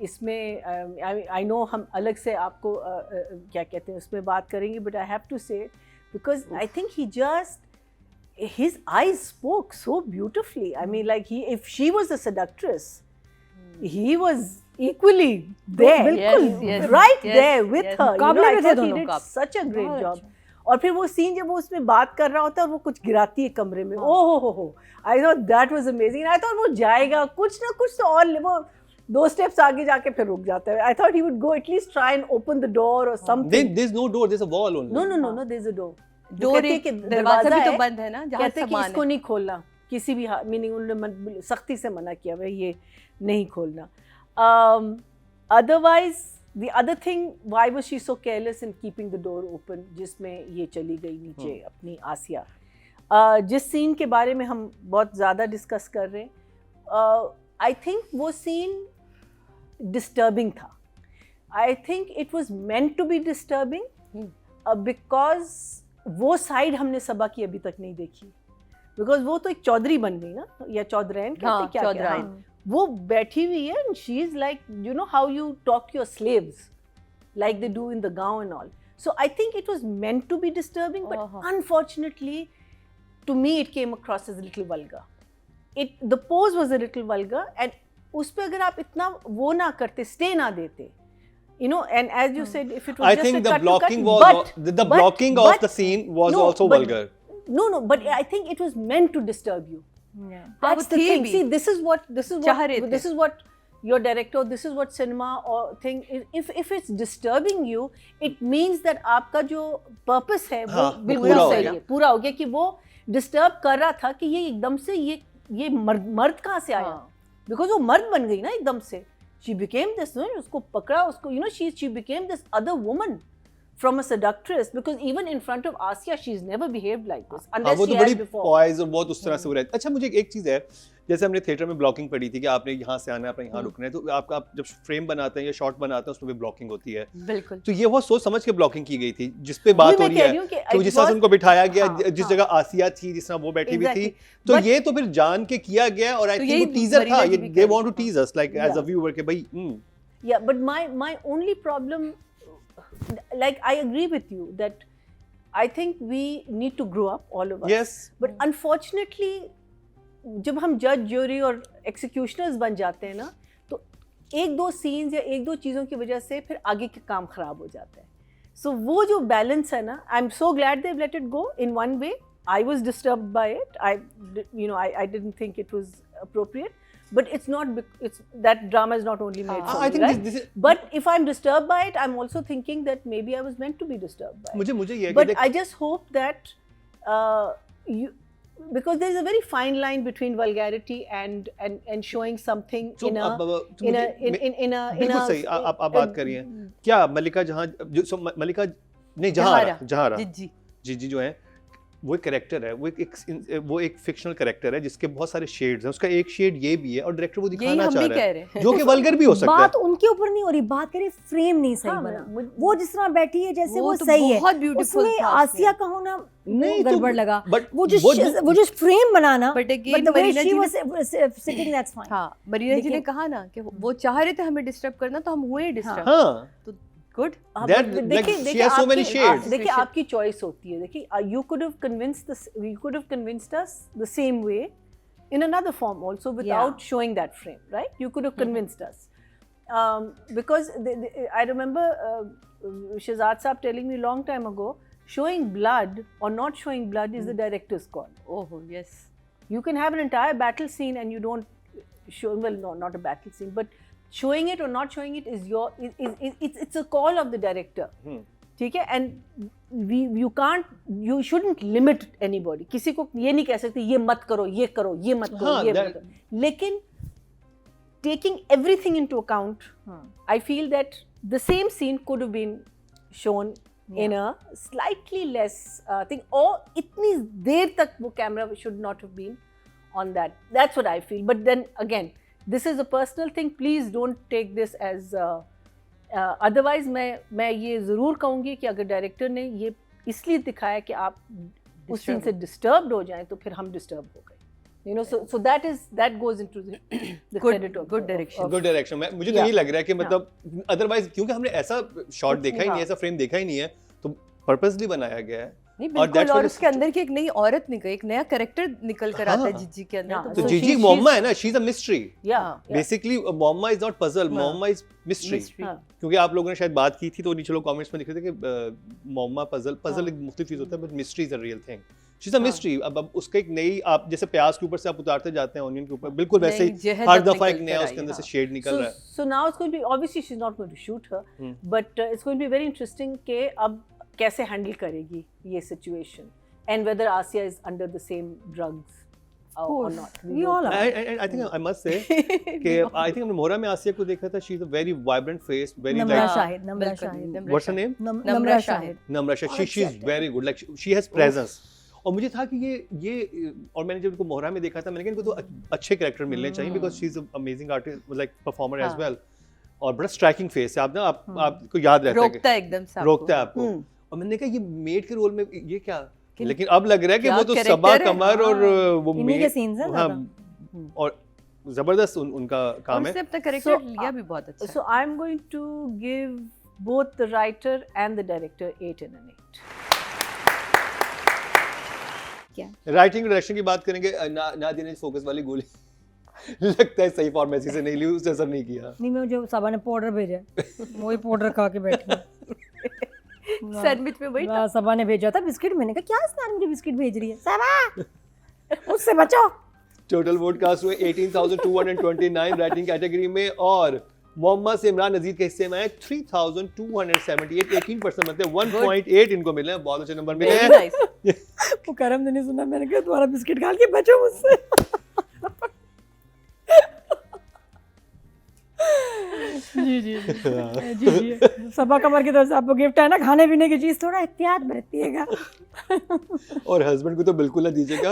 इसमें I know हम अलग से आपको क्या कहते हैं उसमें बात करेंगे, but I have to say because I think he just, his eyes spoke so beautifully. I mean, like if she was a seductress, he was equally there, there with her. I thought he did such a great job. और फिर वो सीन जब वो उसमें बात कर रहा होता है और वो कुछ गिराती है कमरे में, ओह हो, I thought that was amazing. I thought वो जाएगा कुछ ना कुछ तो और वो 2 steps आगे जाके फिर रुक जाता है. I thought he would go at least try and open the door और something. There is no door, there is a wall only. No there is a door. दरवाजा भी तो बंद है ना, जहाँ कहते कि इसको नहीं खोलना, किसी भी मीनिंग उन्होंने सख्ती से मना किया है ये नहीं खोलना. Otherwise the other thing, why was she so careless in keeping the door open, जिसमें ये चली गई नीचे अपनी आसिया. जिस सीन के बारे में हम बहुत ज़्यादा डिस्कस कर रहे हैं, आई थिंक वो सीन डिस्टर्बिंग था. I think it was meant to be disturbing because वो साइड हमने सबा की अभी तक नहीं देखी. बिकॉज वो तो एक चौधरी बन गई ना, या चौधराइन कहते क्या चौधराइन. वो बैठी हुई है and she is like, you know how you talk to your slaves like they do in the गाँव and all. So I think it was meant to be disturbing, but unfortunately to me it came across as a little vulgar. The pose was a little vulgar and उस पे अगर आप इतना वो ना करते, stay ना देते, you know, and as you said, if it was I just think a the cut blocking to cut, was the blocking of the scene was also vulgar. No, but I think it was meant to disturb you. Yeah. That's the thing. See, this is what your director, this is what cinema or thing. If it's disturbing you, it means that आपका जो purpose है वो बिल्कुल सही है, पूरा हो गया. कि वो disturb कर रहा था कि ये एकदम से ये मर्द कहाँ से आया? Because वो मर्द बन गई ना एकदम से. She became this, उसको पकड़ा, उसको she became this other woman from a seductress, because even in front of Asiya she's never behaved like this unless she had before. poise और बहुत उस तरह से हो रहा है. अच्छा, मुझे एक चीज़ है, जैसे हमने थिएटर में ब्लॉकिंग पढ़ी थी कि आपने यहाँ से आना है, आपने यहाँ रुकना है, तो आपका जब फ्रेम बनाते हैं या शॉट बनाते हैं उसमें भी ब्लॉकिंग होती है. बिल्कुल. तो ये बहुत सोच समझ के ब्लॉकिंग की गई थी, जिस पे बात हो रही है कि जिस तरह से उनको बिठाया गया, जिस जगह आसिया थी, जिस तरह वो बैठी हुई थी, तो ये तो फिर जान के किया गया. और आई थिंक वो टीजर था, ये they want to tease us like as a viewer के भाई. Yeah, but my only problem, like I agree with you that I think we need to grow up, all of us. Yes. But unfortunately, जब हम जज, ज्यूरी और एक्सिक्यूशनर्स बन जाते हैं ना, तो 1-2 सीन्स या 1-2 चीज़ों की वजह से फिर आगे के काम खराब हो जाते हैं. So वो जो बैलेंस है ना, I'm so glad they've let it go in one way. I was disturbed by it. I didn't think it was appropriate. But it's not. It's that drama is not only made for me, right? this is, but if I'm disturbed by it, I'm also thinking that maybe I was meant to be disturbed by it. मुझे ये But I just hope that because there is a very fine line between vulgarity and showing something in a बिल्कुल सही आप बात करिए. क्या मल्लिका जहारा जी जो है, वो एक कैरेक्टर है, वो एक फिक्शनल कैरेक्टर है जिसके बहुत सारे शेड्स हैं. उसका एक शेड ये भी है और डायरेक्टर वो दिखाना चाह रहा है जो कि वल्गर भी हो सकता है. बात उनके ऊपर नहीं हो रही, बात करें फ्रेम नहीं सही बना. वो जिस तरह बैठी है जैसे वो सही है, उसमें आसिया का होना नहीं गड़बड़ लगा. वो जो फ्रेम बनाना, but again Marina ji sitting that's fine. हां, मरीना जी ने कहा ना कि वो चाह रहे थे हमें डिस्टर्ब करना, तो हम हुए डिस्टर्ब. हां, तो Good. That, like, she has so many shades. देखिए आपकी choice होती है. देखिए you could have convinced us the same way in another form also without showing that frame, right? You could have convinced us. Because I remember Shehzad Saab telling me long time ago, showing blood or not showing blood is the director's call. Oh yes. You can have an entire battle scene and you don't show, well, no, not a battle scene, but showing it or not showing it is it's a call of the director. ठीक है? And you shouldn't limit anybody. किसी को ये नहीं कह सकते ये मत करो, ये करो, ये मत करो, ये मत करो. लेकिन taking everything into account, I feel that the same scene could have been shown in a slightly less thing, or itni der tak wo camera should not have been on that. That's what I feel. But then again, this is a personal thing. Please don't take this as otherwise मैं ये ज़रूर कहूँगी कि अगर डायरेक्टर ने ये इसलिए दिखाया कि आप उस सीन से डिस्टर्ब्ड हो जाएं तो फिर हम डिस्टर्ब हो गए. You know, so that goes into the credit of good direction. मुझे तो नहीं लग रहा है कि मतलब otherwise क्योंकि हमने ऐसा शॉट देखा ही नहीं, ऐसा फ्रेम देखा ही नहीं है, तो पर्पसली बनाया गया है. नहीं बिल्कुल. और उसके अंदर की एक नई औरत निकल, एक नया कैरेक्टर निकल कर आता है जिज्जी के अंदर. तो जिज्जी मोम्मा है ना, she is a mystery. Basically Momma is not puzzle, Momma is mystery. क्योंकि आप लोगों ने शायद बात की थी तो नीचे लोग कमेंट्स में लिख रहे थे कि मोम्मा पजल एक मुख्तलिफ चीज होता है, but mystery is a real thing. She is a mystery. अब उसका एक नई, आप जैसे प्याज के ऊपर से आप उतारते जाते हैं ऑनियन के ऊपर, बिल्कुल वैसे ही हर दफा एक नया उसके अंदर से शेड निकल रहा है. So now it's going to be, obviously she's not going to shoot her, but it's going to be very interesting कि अब कैसे हैंडल करेगी ये situation, and whether Asiya is under the same drugs or not. We all are. I think I must say कि I think हमने मोहरा में आसिया को देखा था. She is a very vibrant face, very Namra like, Shahid. What's her name? Namra Shahid. Namra Shahid. She is very good. Like she has presence. और मुझे था कि ये और मैंने जब इनको मोहरा में देखा था मैंने कहा इनको तो अच्छे कैरेक्टर मिलने चाहिए, because she is amazing artist, like performer as well. और बड़ा स्ट्राइकिंग फेस है. आप ना आपको याद रहता है, रोकता है एकदम से, रोकता है आपको. और मैंने कहा ये मेड के रोल में ये क्या, लेकिन अब लग रहा है कि वो तो सबा कमर और वो इन्हीं के सीन्स हैं ज़्यादा. और जबरदस्त उनका काम है. उसने अपना कैरेक्टर लिया भी बहुत अच्छा. So I'm going to give both the writer and the director 8 and an 8. Writing direction की बात करेंगे. नादिया ने फोकस वाली गोली लगता है सही फॉर्मेसी से नहीं ली, उससे असर नहीं किया. नहीं, मैं जो सबा ने पाउडर भेजा वही पाउडर खा के बैठी. सैंडविच में वही था. सबा ने भेजा था बिस्किट. मैंने कहा क्या इसने मुझे बिस्किट भेज रही है, सबा उससे बचो. टोटल वोट कास्ट हुए 18,229 राइटिंग कैटेगरी में, और मोहम्मद से इमरान नजीर के हिस्से में आए 3,278. 18% मतलब 1.8 इनको मिले हैं. बहुत अच्छे नंबर मिले हैं. वो करम ने नहीं सुना, मैंने कहा तुम्हारा बिस्किट खा के बचो मुझसे. जी जी जी जी. सबा कमर की तरफ से आपको गिफ्ट है ना, खाने पीने की चीज थोड़ा एहतियात बरतिएगा. और हस्बैंड को तो बिल्कुल ना दीजिएगा,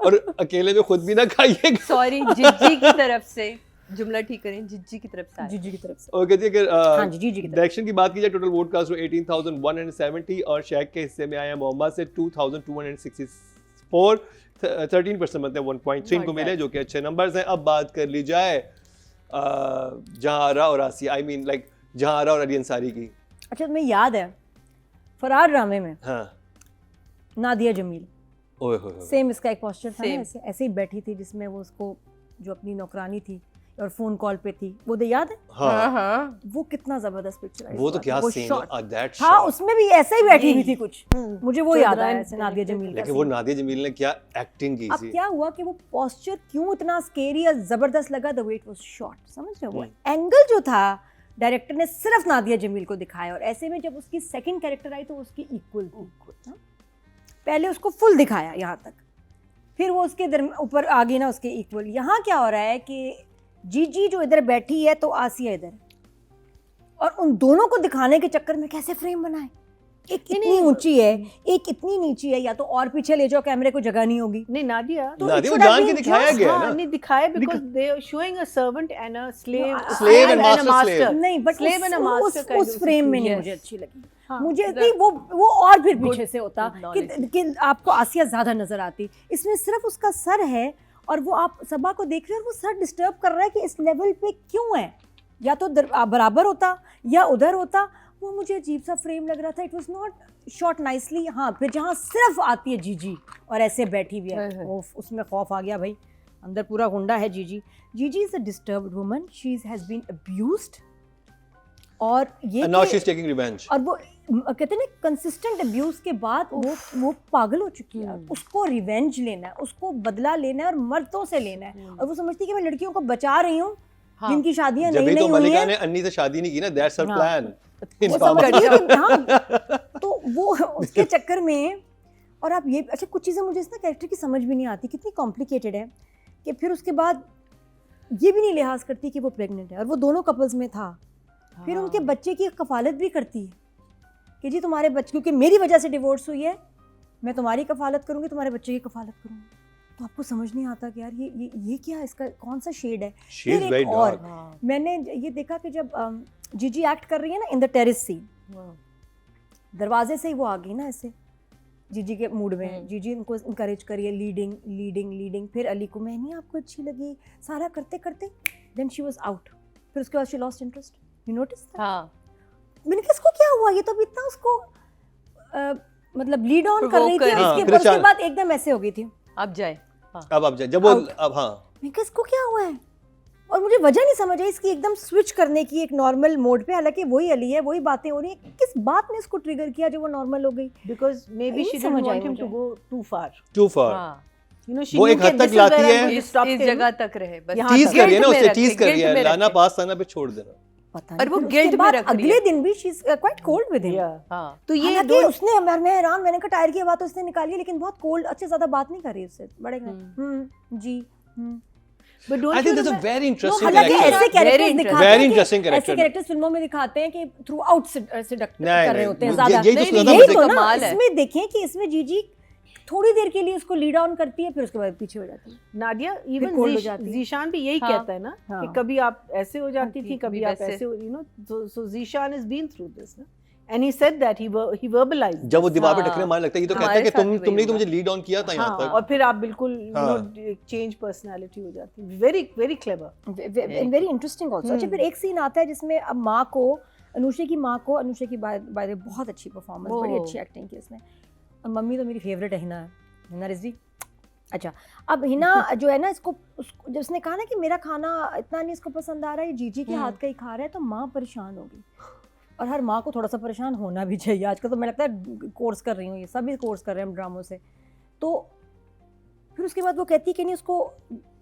और अकेले में खुद भी ना खाइएगा. सॉरी, जिज्जी की तरफ से जुमला ठीक करें, जिज्जी की तरफ से. जी की तरफ से. और कहती है कि हाँ जी की तरफ. डायरेक्शन की बात की जाए, टोटल वोट कास्ट हुए 18,170, और शेख के हिस्से में आया मोहम्मद से 2,264. 13% मतलब 1.3 इनको मिले, जो कि अच्छे नंबर्स हैं. अब बात कर ली जाए जहारा और आसिया, आई मीन लाइक जहारा और अली अंसारी की. अच्छा, तुम्हें याद है फरार ड्रामे में हाँ नादिया जमील, ओए होए सेम इसका एक पोस्टर था ना, Same. ऐसे ही बैठी थी जिसमें वो उसको जो अपनी नौकरानी थी और फोन कॉल पे थी, वो दे याद है? हाँ. वो कितना जबरदस्त पिक्चर है. वो तो क्या वो सीन shot है दैट था, शॉट. उसमें भी ऐसे ही बैठी हुई थी कुछ. मुझे वो याद आया ऐसे नादिया जमील का. लेकिन वो नादिया जमील ने क्या एक्टिंग की अब थी. क्या हुआ कि वो पोस्चर क्यों इतना स्केरी और जबरदस्त लगा, the way it was shot. समझ रहे हो? वो एंगल जो था डायरेक्टर ने सिर्फ नादिया जमील को दिखाया, और ऐसे में जब उसकी सेकंड कैरेक्टर आई तो उसकी इक्वल थी. पहले उसको फुल दिखाया यहाँ तक, फिर वो उसके ऊपर आ गई ना उसके इक्वल. यहाँ क्या हो रहा है कि जीजी जो इधर बैठी है तो आसिया इधर, और उन दोनों को दिखाने के चक्कर में कैसे फ्रेम बनाए. एक इतनी ऊंची है, एक इतनी नीची है, या तो और पीछे ले जाओ, कैमरे को जगह नहीं होगी. नहीं, नादिया तो नादिया वो जान के दिखाया गया है ना. नहीं दिखाया, because they are showing a servant and a slave and master slave. नहीं, but slave and a master kind उस of फ्रेम में नहीं situation. मुझे अच्छी लगी. हाँ, मुझे नहीं, वो और फिर पीछे से होता knowledge. कि आपको आसिया ज्यादा नजर आती. इसमें सिर्फ उसका सर है, और वो आप सबा को देख रहे हो और वो सर डिस्टर्ब कर रहा है कि इस लेवल पे क्यों है. या तो बराबर होता या उधर होता, वो मुझे अजीब सा फ्रेम लग रहा था, it was not shot nicely. हाँ, फिर जहाँ सिर्फ आती है जीजी और ऐसे बैठी हुई है, उसमें खौफ आ गया भाई, अंदर पूरा गुंडा है Gigi. Gigi is a disturbed woman, she has been abused, और ये And now she's taking revenge. और वो कहते हैं ना कंसिस्टेंट अब्यूज के बाद वो पागल हो चुकी है। उसको रिवेंज लेना है, उसको बदला लेना है और मर्दों से लेना है, और वो समझती है कि मैं लड़कियों को बचा रही हूँ जिनकी शादियां जब नहीं भी तो नहीं हुई मलिका हैं। ने अन्नी से शादी नहीं की ना, that's her हाँ। plan. वो समझती है कि हाँ, तो वो उसके चक्कर में। और आप ये अच्छा, कुछ चीज़ें मुझे इस ना कैरेक्टर की समझ भी नहीं आती, कितनी कॉम्प्लिकेटेड है कि फिर उसके बाद ये भी नहीं लिहाज करती कि वो प्रेग्नेंट है, और वो दोनों कपल्स में था। फिर उनके बच्चे की कफालत भी करती है कि जी तुम्हारे बच्चे, क्योंकि मेरी वजह से डिवोर्स हुई है, मैं तुम्हारी कफालत करूंगी, तुम्हारे बच्चे की कफालत करूंगी। तो आपको समझ नहीं आता कि यार ये क्या, इसका कौन सा शेड है। She is फिर very एक और dark. मैंने ये देखा कि जब जीजी एक्ट कर रही है ना इन द टेरेस सीन, दरवाजे से ही वो आ गई ना ऐसे जीजी के मूड में, जीजी उनको इंकरेज करिए, लीडिंग लीडिंग लीडिंग, फिर अली को मैं नहीं आपको अच्छी लगी, सारा करते करते देन शी वाज आउट। फिर उसके बाद she lost interest, you notice? हाँ, मैंने कहा इसको क्या हुआ, ये तो अभी इतना उसको मतलब लीड ऑन कर रही थी, Provoke और कर- उसके हाँ, उसके बाद एकदम ऐसे हो गई थी। आप जाए। अब जाए जब वो Out. अब हाँ मैं कहा इसको क्या हुआ है, और मुझे वजह नहीं समझ आई इसकी एकदम स्विच करने की एक नॉर्मल मोड पे, हालांकि वही अली है, वही बातें हो रही है। किस बात ने इसको ट्रिगर किया जो वो नॉर्मल हो गई? Because maybe नहीं she didn't समझ आई want him to मुझे। go too far. too far. हाँ, You know, she वो knew एक हद that तक this is लाती where I'm है। going to stop इस him. जगह तक रहे बस। यहाँ टीज तक। कर रही है ना, Guilt में उससे रखे, टीज कर रही guilt है, में लाना रखे। पास आना पे छोड़ देना। पता और नहीं, वो फिर guilt उसके में बाद रख रही अगले है। दिन भी she is quite cold with him. Yeah. हाँ, तो ये हालांकि उसने मैं हैरान, मैंने कहा टायर की आवाज तो उसने निकाली है, लेकिन बहुत कोल्ड, अच्छे ज्यादा बात नहीं कर रही उससे, बड़े जी but don't I you think that's a remember? very interesting हालांकि character. ऐसे कैरेक्टर्स Very दिखाते Very हैं interesting कि character. ऐसे कैरेक्टर्स फिल्मों में दिखाते हैं कि थ्रू आउट सेडक्ट नहीं, कर रहे होते हैं नहीं, ज्यादा। यही तो नहीं, सुना था यही मुझे। तो ना, कमाल है। इसमें देखें कि इसमें जीजी थोड़ी देर के लिए उसको लीड ऑन करती है, फिर उसके बाद पीछे हो जाती है। नादिया even cold हो जाती है। जीशान भी यही हाँ। कहता है ना हाँ। कि कभी आप ऐसे हो जाती थी, कभी आप वैसे। ऐसे हो, you know, so Zeeshan has been through this ना, and he said that he verbalized जब वो दीवार पे हाँ। टकरे मारने लगता है, ये तो कहता हमारे है कि साथ भी तुमने वही तो हुआ। मुझे लीड ऑन किया था यहाँ हाँ, तक। और फिर आप बिल्कुल you हाँ। know चेंज पर्सनालिटी हो जाती है, very clever. Very interesting also. अच्छा, फिर एक सीन आता है जिसमें अब माँ को, अनुषा की माँ को, अनुषा की बाय द वे बहुत अच्छी परफॉर्मेंस, बड़ी ओह। अच्छी एक्टिंग की उसने, और मम्मी तो मेरी फेवरेट है, हिना रिजवी। अच्छा, अब हिना जो है ना, इसको जब उसने कहा ना कि मेरा खाना इतना नहीं इसको पसंद आ रहा है, जीजी के हाथ का ही खा रहा है, तो माँ परेशान हो गई। और हर माँ को थोड़ा सा परेशान होना भी चाहिए। आजकल तो मैं लगता है कोर्स कर रही हूँ, ये सभी कोर्स कर रहे हैं ड्रामों से। तो फिर उसके बाद वो कहती है कि नहीं, उसको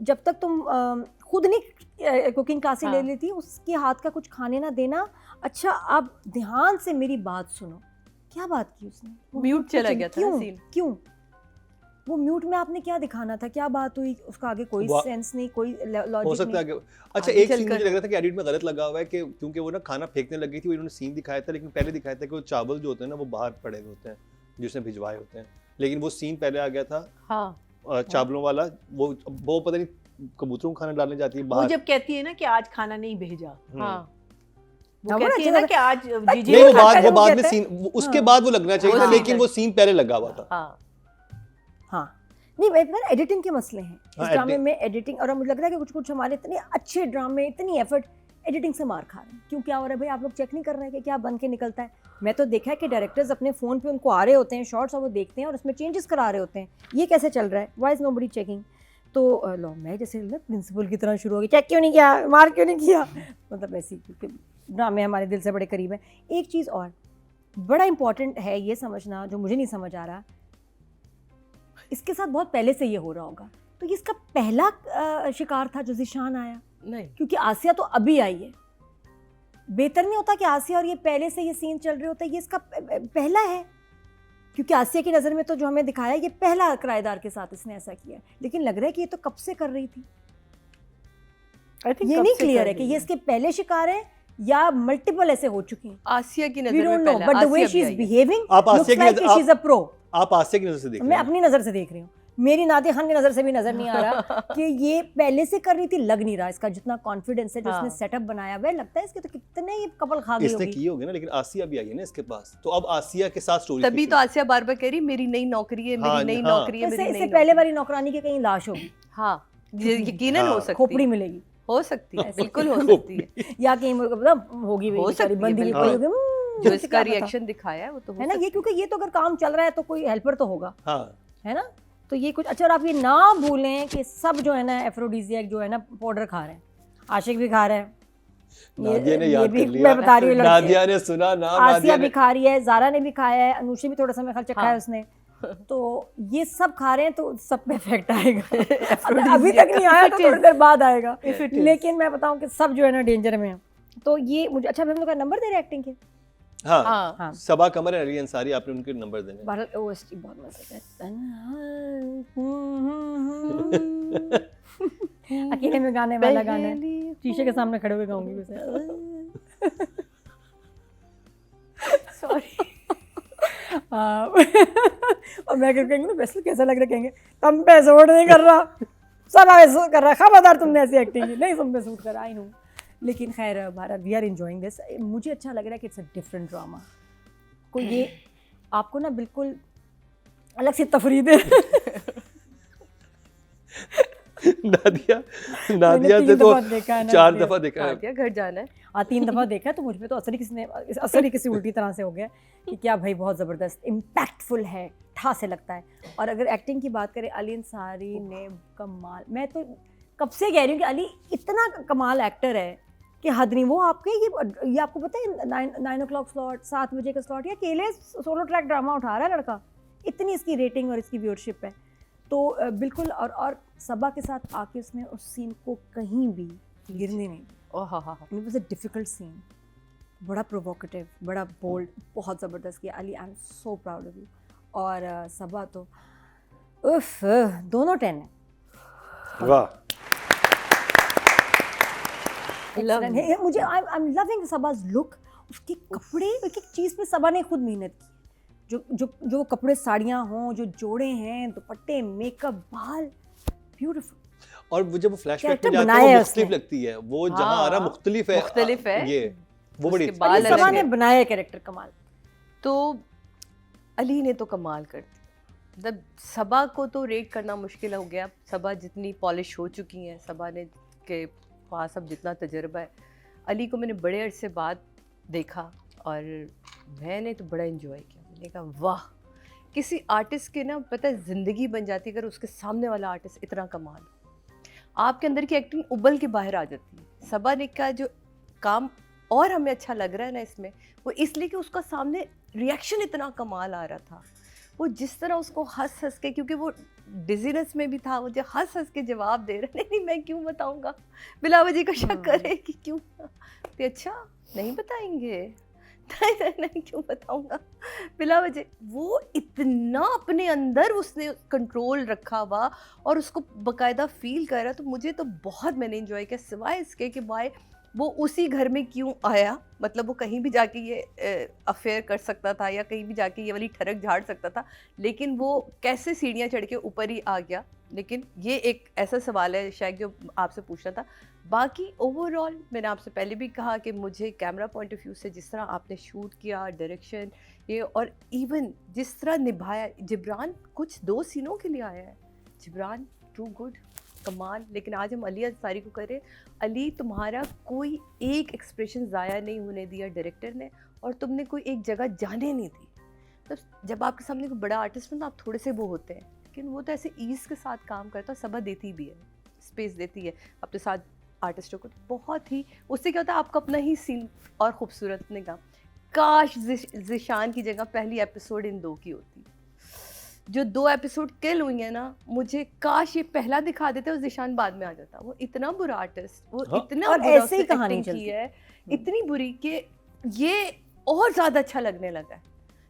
जब तक तुम खुद नहीं कुकिंग क्लासेस ले हाँ। लेती, उसके हाथ का कुछ खाने ना देना। अच्छा, आप ध्यान से मेरी बात सुनो। क्या बात की उसने? वो म्यूट mute पे चला चली। गया था ना क्यों? सीन। क्यों वो म्यूट में आपने क्या दिखाना था, क्या बात हुई, उसका आगे कोई वा- सेंस नहीं, कोई हो लॉजिक सकता है नहीं। कि अच्छा, आगे एक सीन चलकर- मुझे लग रहा था कि एडिट में गलत लगा हुआ है कि क्योंकि वो ना खाना फेंकने लगी थी, वो इन्होंने सीन दिखाया था, लेकिन पहले दिखाया था कि वो चावल जो होते हैं ना वो बाहर पड़े हुए होते हैं जो उसने भिजवाए होते हैं, लेकिन वो सीन पहले आ गया था हाँ, चावलों वाला। वो पता नहीं कबूतरों को खाना डालने जाती है वो बाहर। जब कहती है ना कि आज खाना नहीं भेजा, हाँ, वो हाँ, कहती है बड़ा ना कि आज जीजी नहीं, वो खाता है, वो बाद में कहता है। सीन उसके हाँ। बाद वो लगना चाहिए वो था, सीन लेकिन है। वो सीन पहले लगा हुआ था। हाँ, हाँ, नहीं, मैं एडिटिंग के मसले हैं इस हाँ, ड्रामे editing- में, एडिटिंग। और मुझे लग रहा है कि कुछ कुछ हमारे इतने अच्छे ड्रामे, इतनी एफर्ट, एडिटिंग से मार खा रहे हैं। क्यों, क्या हो रहा है भाई? आप लोग चेक नहीं कर रहे हैं कि क्या बन के निकलता है? मैं तो देखा है कि डायरेक्टर्स अपने फ़ोन पे उनको आ रहे होते हैं शॉर्ट्स, और वो देखते हैं और उसमें चेंजेस करा रहे होते हैं, ये कैसे चल रहा है, व्हाई इज नोबडी चेकिंग। तो लो, मैं जैसे प्रिंसिपल की तरह शुरू हो गई, चेक क्यों नहीं किया, मार क्यों नहीं किया, मतलब ऐसी, क्योंकि ड्रामे हमारे दिल से बड़े करीब है। एक चीज़ और बड़ा इंपॉर्टेंट है ये समझना, जो मुझे नहीं समझ आ रहा, इसके साथ बहुत पहले से ये हो रहा होगा, तो ये इसका पहला शिकार था जो ज़ीशान आया, नहीं, क्योंकि आसिया तो अभी आई है। बेहतर नहीं होता कि आसिया और ये पहले से ये सीन चल रहे होता है, ये इसका पहला है, क्योंकि आसिया की नज़र में तो जो हमें दिखाया, ये पहला किराएदार के साथ इसने ऐसा किया, लेकिन लग रहा है कि ये तो कब से कर रही थी। I think ये कब नहीं से क्लियर कर है कि रही ये इसके पहले शिकार है या मल्टीपल ऐसे हो चुकी हैं। आसिया की वी नजर डोंट में नो, पहले but the way Aasia she भी इज आई है। बिहेविंग आप आसिया लुक्स की लाइक नज़र- शी इज अ प्रो। आप आसिया की नजर से देख मैं रहे हैं। अपनी नज़र से देख रही हूँ, मेरी नादिया खान की नज़र से भी नज़र नहीं आ रहा कि ये पहले से कर रही थी। लग नहीं रहा इसका जितना कॉन्फिडेंस है जो हाँ। इसने सेटअप बनाया हुआ है, लगता है इसके तो कितने ये कपल खा गई इसने होगी। किए होंगे ना, लेकिन आसिया भी आई है ना इसके पास, तो अब आसिया के साथ स्टोरी तभी तो आसिया बार बार कह रही मेरी नई नौकरी है, हाँ, मेरी नई हाँ। नौकरी है, इससे मेरी इससे नई पहले नौकरी वाली नौकरानी की कहीं लाश होगी, है। हाँ, ये यकीनन हाँ, हो सकती खोपड़ी है, मिलेगी, हो सकती है, बिल्कुल हो खोपड़ी। सकती है। या कहीं मतलब होगी भी हो बेचारी सकती है, बंदी हुई बिल्कुल। पड़ी होगी, जो मुझे इसका क्या पता। रिएक्शन दिखाया है वो तो हो है ना, ये सकता क्योंकि ये तो अगर काम चल रहा है तो कोई हेल्पर तो होगा, हाँ है ना। तो ये कुछ अच्छा, और आप ये ना भूलें कि सब जो है ना एफ्रोडीजियक जो है ना पाउडर खा रहे हैं, आशिक भी खा रहा है, नादिया ने याद भी कर लिया, मैं बता रही हूँ, लड़के नादिया ने सुना नाम, आसिया नादिया भी ने खा रही है, जारा ने भी खाया है, अनुषी भी थोड़ा सा मेरे ख्याल चखा है हाँ। उसने, तो ये सब खा रहे हैं तो सब पे इफेक्ट आएगा। अभी तक नहीं आया तो थोड़ी देर बाद आएगा, लेकिन मैं बताऊं कि सब जो है ना डेंजर में है। तो ये मुझे अच्छा, हम लोग का नंबर दे रहे एक्टिंग के। हाँ हाँ। हाँ, सबा कमर है, अली अंसारी, आपने उनके नंबर देने हैं। भारत ओएसटी बहुत मजा है। अकेले में गाने वाला गाना है, शीशे के सामने खड़े हुए गाऊंगी वैसे। सॉरी। और मैं कहेंगे ना वैसे कैसा लग रहा है, कहेंगे तुम पे सूट नहीं कर रहा, सब ऐसा कर रहा, खबरदार तुमने ऐसी एक्टिंग की, नहीं तुम पे सूट कर रहा, आई नो। लेकिन खैर Bharat, we are enjoying this. मुझे अच्छा लग रहा है कि इट्स अ डिफरेंट ड्रामा, कोई ये आपको ना बिल्कुल अलग सी तफरीह दे। नादिया मैंने से 3 तो दफा देखा है ना, 4 इसलिए। दफा देखा है। नादिया घर जाना है। 3 दफा देखा तो मुझ पे तो असर ही किसी उल्टी तरह से हो गया कि क्या भाई, बहुत ज़बरदस्त इम्पैक्टफुल है, ठा से लगता है। और अगर एक्टिंग की बात करें, अली अंसारी ने कमाल, मैं तो कब से कह रही हूँ कि अली इतना कमाल एक्टर है कि हद नहीं। वो आपके ये आपको पता है 9 o'clock स्लॉट, 7 बजे का स्लॉट, या अकेले सोलो ट्रैक ड्रामा उठा रहा है लड़का, इतनी इसकी रेटिंग और इसकी व्यूअरशिप है। तो बिल्कुल, और सबा के साथ आके उसने उस सीन को कहीं भी गिरने नहीं, ओह हा हा। It was a difficult scene, बड़ा प्रोवोकेटिव, बड़ा बोल्ड, बहुत ज़बरदस्त किया Ali. I am so proud of you. और सबा तो उफ, दोनों 10 है। वाह, Excellent है। ये मुझे आई एम लविंग सबाज लुक, उसके कपड़े, एक एक चीज़ पे सबा ने खुद मेहनत की, जो कपड़े, साड़ियाँ हों, जो जोड़े हैं, दुपट्टे, मेकअप, बाल, ब्यूटीफुल। और वो जब वो फ्लैशबैक Character में जाते बनाया हैं है वो मुख्तलिफ उसने। लगती है, वो जहाँ आ रहा हाँ, मुख्तलिफ है, मुख्तलिफ है। ये वो बड़ी उसके बाल सबा अलग ने है। बनाया कैरेक्टर कमाल। तो अली ने तो कमाल कर दी। मतलब सबा को तो रेट करना मुश्किल हो गया। सबा जितनी पॉलिश हो चुकी हैं, सबा ने के पास अब जितना तजर्बा है। अली को मैंने बड़े अरसे बाद देखा और मैंने तो बड़ा इन्जॉय किया। मैंने कहा वाह, किसी आर्टिस्ट के ना पता है ज़िंदगी बन जाती है अगर उसके सामने वाला आर्टिस्ट इतना कमाल हो। आपके अंदर की एक्टिंग उबल के बाहर आ जाती है। सबा ने का जो काम और हमें अच्छा लग रहा है ना इसमें, वो इसलिए कि उसका सामने रिएक्शन इतना कमाल आ रहा था। वो जिस तरह उसको हंस हंस के, क्योंकि वो डिजीनेस में भी था, वो जो हंस हंस के जवाब दे रहे, नहीं मैं क्यों बताऊंगा, बिला वजह का शक करे कि क्यों, तो अच्छा नहीं बताएंगे, नहीं क्यों बताऊंगा बिला वजह। वो इतना अपने अंदर उसने कंट्रोल रखा हुआ और उसको बाकायदा फील कर रहा। तो मुझे तो बहुत, मैंने एंजॉय किया, सिवाय इसके कि भाई वो उसी घर में क्यों आया, मतलब वो कहीं भी जाके ये अफेयर कर सकता था या कहीं भी जाके ये वाली ठरक झाड़ सकता था, लेकिन वो कैसे सीढ़ियाँ चढ़ के ऊपर ही आ गया। लेकिन ये एक ऐसा सवाल है शायद जो आपसे पूछना था। बाकी ओवरऑल मैंने आपसे पहले भी कहा कि मुझे कैमरा पॉइंट ऑफ व्यू से जिस तरह आपने शूट किया, डायरेक्शन ये, और इवन जिस तरह निभाया, जिब्रान कुछ 2 सीनों के लिए आया है, जिब्रान टू गुड, कमाल। लेकिन आज हम अली अंसारी को करें, अली तुम्हारा कोई एक एक्सप्रेशन ज़ाया नहीं होने दिया डायरेक्टर ने, और तुमने कोई एक जगह जाने नहीं दी। तो जब आपके सामने कोई बड़ा आर्टिस्ट हो तो आप थोड़े से वो होते हैं, लेकिन वो तो ऐसे ईज़ के साथ काम करता है, सबा देती भी है, स्पेस देती है अपने साथ आर्टिस्टों को। तो बहुत ही, उससे क्या होता है आपका अपना ही सीन और खूबसूरत निगाह। काश ज़िशान की जगह पहली एपिसोड इन 2 की होती। जो 2 एपिसोड किल हुई है ना, मुझे काश ये पहला दिखा देते और ज़िशान बाद में आ जाता। वो इतना बुरा आर्टिस्ट, वो हाँ। इतना और बुरा ऐसे उसने ही कहानी एक्टिंग चलती की है, इतनी बुरी कि ये और ज़्यादा अच्छा लगने लगा है।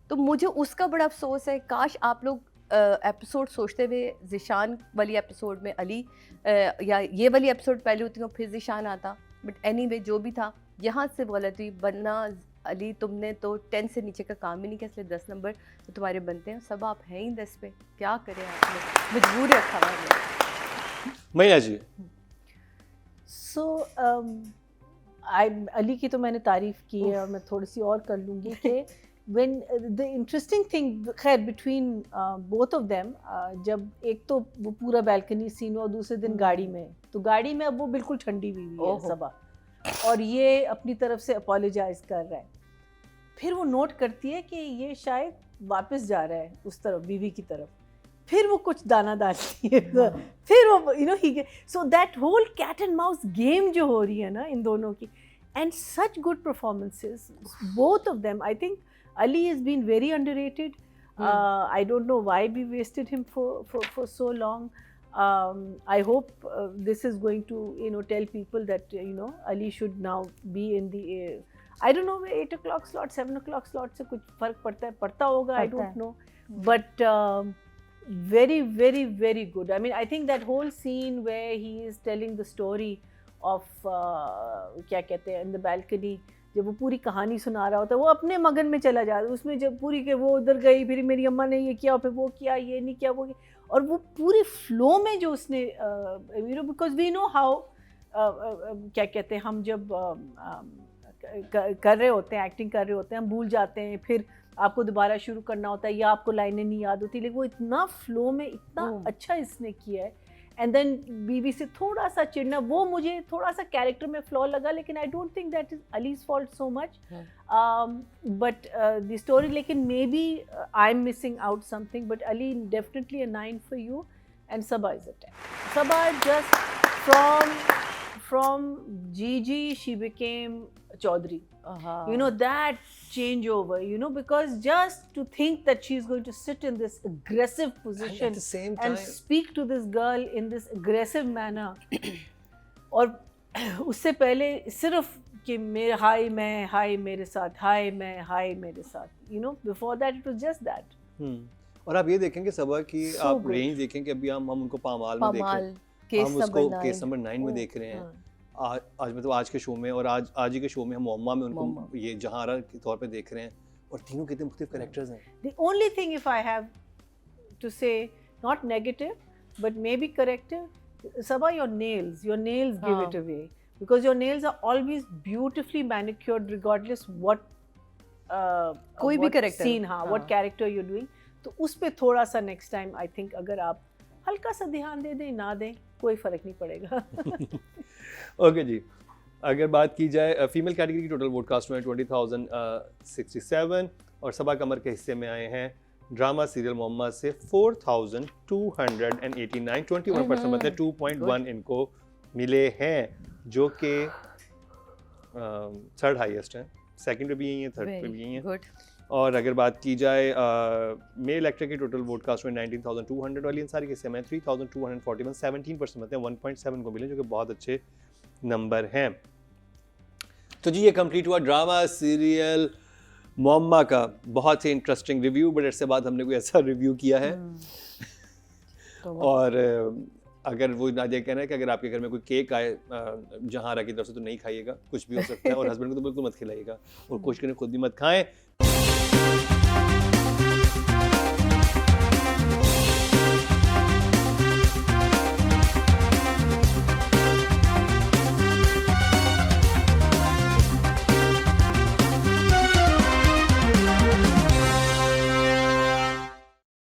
तो मुझे उसका बड़ा अफसोस है। काश आप लोग एपिसोड सोचते हुए ज़िशान वाली एपिसोड में अली या ये वाली एपिसोड पहले होती और फिर ज़िशान आता। बट एनीवे जो भी था, यहाँ से गलत हुई, वरना अली तुमने तो 10 से नीचे का काम ही नहीं किया, इसलिए 10 नंबर तो तुम्हारे बनते हैं। सब आप हैं ही 10 पे, क्या करें, आपने मजबूर रखा हुआ। मैया जी, सो अली की तो मैंने तारीफ़ की है और मैं थोड़ी सी और कर लूँगी कि when the interesting thing, खैर between both of them, जब एक तो वो पूरा बैल्कनी सीन हुआ और दूसरे दिन गाड़ी में, तो गाड़ी में अब वो बिल्कुल ठंडी हुई है सबा, और ये अपनी तरफ से अपोलोजाइज कर रहा है। फिर वो नोट करती है कि ये शायद वापस जा रहा है उस तरफ, बीवी की तरफ, फिर वो कुछ दाना डालती है, फिर वो ही so that whole cat and mouse game जो हो रही है ना इन दोनों की, and such good performances both of them. I think Ali has been very underrated. I don't know why we wasted him for so long. I hope this is going to tell people that Ali should now be in the I don't know 8 o'clock slot, 7 o'clock slot से कुछ फर्क पड़ता होगा, I don't know, but very very very good. I mean, I think that whole scene where he is telling the story of क्या कहते हैं in the balcony, जब वो पूरी कहानी सुना रहा होता है, वो अपने मगन में चला जाता है उसमें, जब पूरी के वो उधर गई, फिर मेरी अम्मा ने ये किया, फिर वो किया, ये नहीं किया, वो किया, और वो पूरे फ्लो में जो उसने बिकॉज वी नो हाउ क्या कहते हैं, हम जब कर रहे होते हैं, एक्टिंग कर रहे होते हैं, हम भूल जाते हैं, फिर आपको दोबारा शुरू करना होता है या आपको लाइनें नहीं याद होती, लेकिन वो इतना फ्लो में इतना अच्छा इसने किया है. एंड देन बीवी से थोड़ा सा चिढ़ना, वो मुझे थोड़ा सा कैरेक्टर में फ्लॉ लगा, लेकिन I don't think that is Ali's fault so much, but the story, लेकिन maybe I am missing out something, but Ali definitely a 9 for you, and Saba is a 10. Saba just from Gigi she became Chaudhary. That changeover, because just to think that she's going to sit in this aggressive position and at the same time and speak to this girl in this aggressive manner, और उससे पहले सिर्फ कि मेरे हाय मैं, हाय मेरे साथ, हाय मैं, हाय मेरे साथ, before that it was just that. और आप ये देखें कि सबा की So आप good. रेंज देखें कि अभी हम उनको पामाल में देख रहे हैं, केस हम उसको नंबर केस नंबर 9 में देख रहे हैं. आज मतलब आज के शो में और आज ही के शो में हम मोहम्मा में उनको ये जहारा के तौर पे देख रहे हैं, और तीनों कितने मुख्तलिफ कैरेक्टर्स हैं. The only thing, if I have to say, not negative but maybe corrective, Sabha, your nails give it away, because your nails are always beautifully manicured regardless what कोई भी character scene, what character you're doing. तो उस पे थोड़ा सा next time I think अगर आप हल्का सा ध्यान दे दें, ना दें, कोई फ़र्क नहीं पड़ेगा. ओके जी, अगर बात की जाए फीमेल कैटेगरी की टोटल वोट कास्ट में 20,067 और सबा कमर के हिस्से में आए हैं ड्रामा सीरियल मोहम्मद से 4,289, 21% मतलब 2.1 इनको मिले हैं, जो कि थर्ड हाईएस्ट हैं. सेकंड पे भी यही है, थर्ड पे भी यही है. गुड. और अगर बात की जाए मेल एक्टर की टोटल वोट कास्ट में 19,200 वाली अंसारी के हिस्से में 3,241, 17% मतलब 1.7 को मिले, जो कि बहुत अच्छे नंबर हैं. तो जी ये कंप्लीट हुआ ड्रामा सीरियल मोहम्मा का बहुत ही इंटरेस्टिंग रिव्यू, बट इससे बाद हमने कोई ऐसा रिव्यू किया है. और अगर वो नादिया कहना है कि अगर आपके घर में कोई केक आए जहां की तरफ से, तो नहीं खाइएगा, कुछ भी हो सकता है, और हस्बैंड को तो बिल्कुल मत खिलाइएगा, और कोशिश करें खुद भी मत खाएं.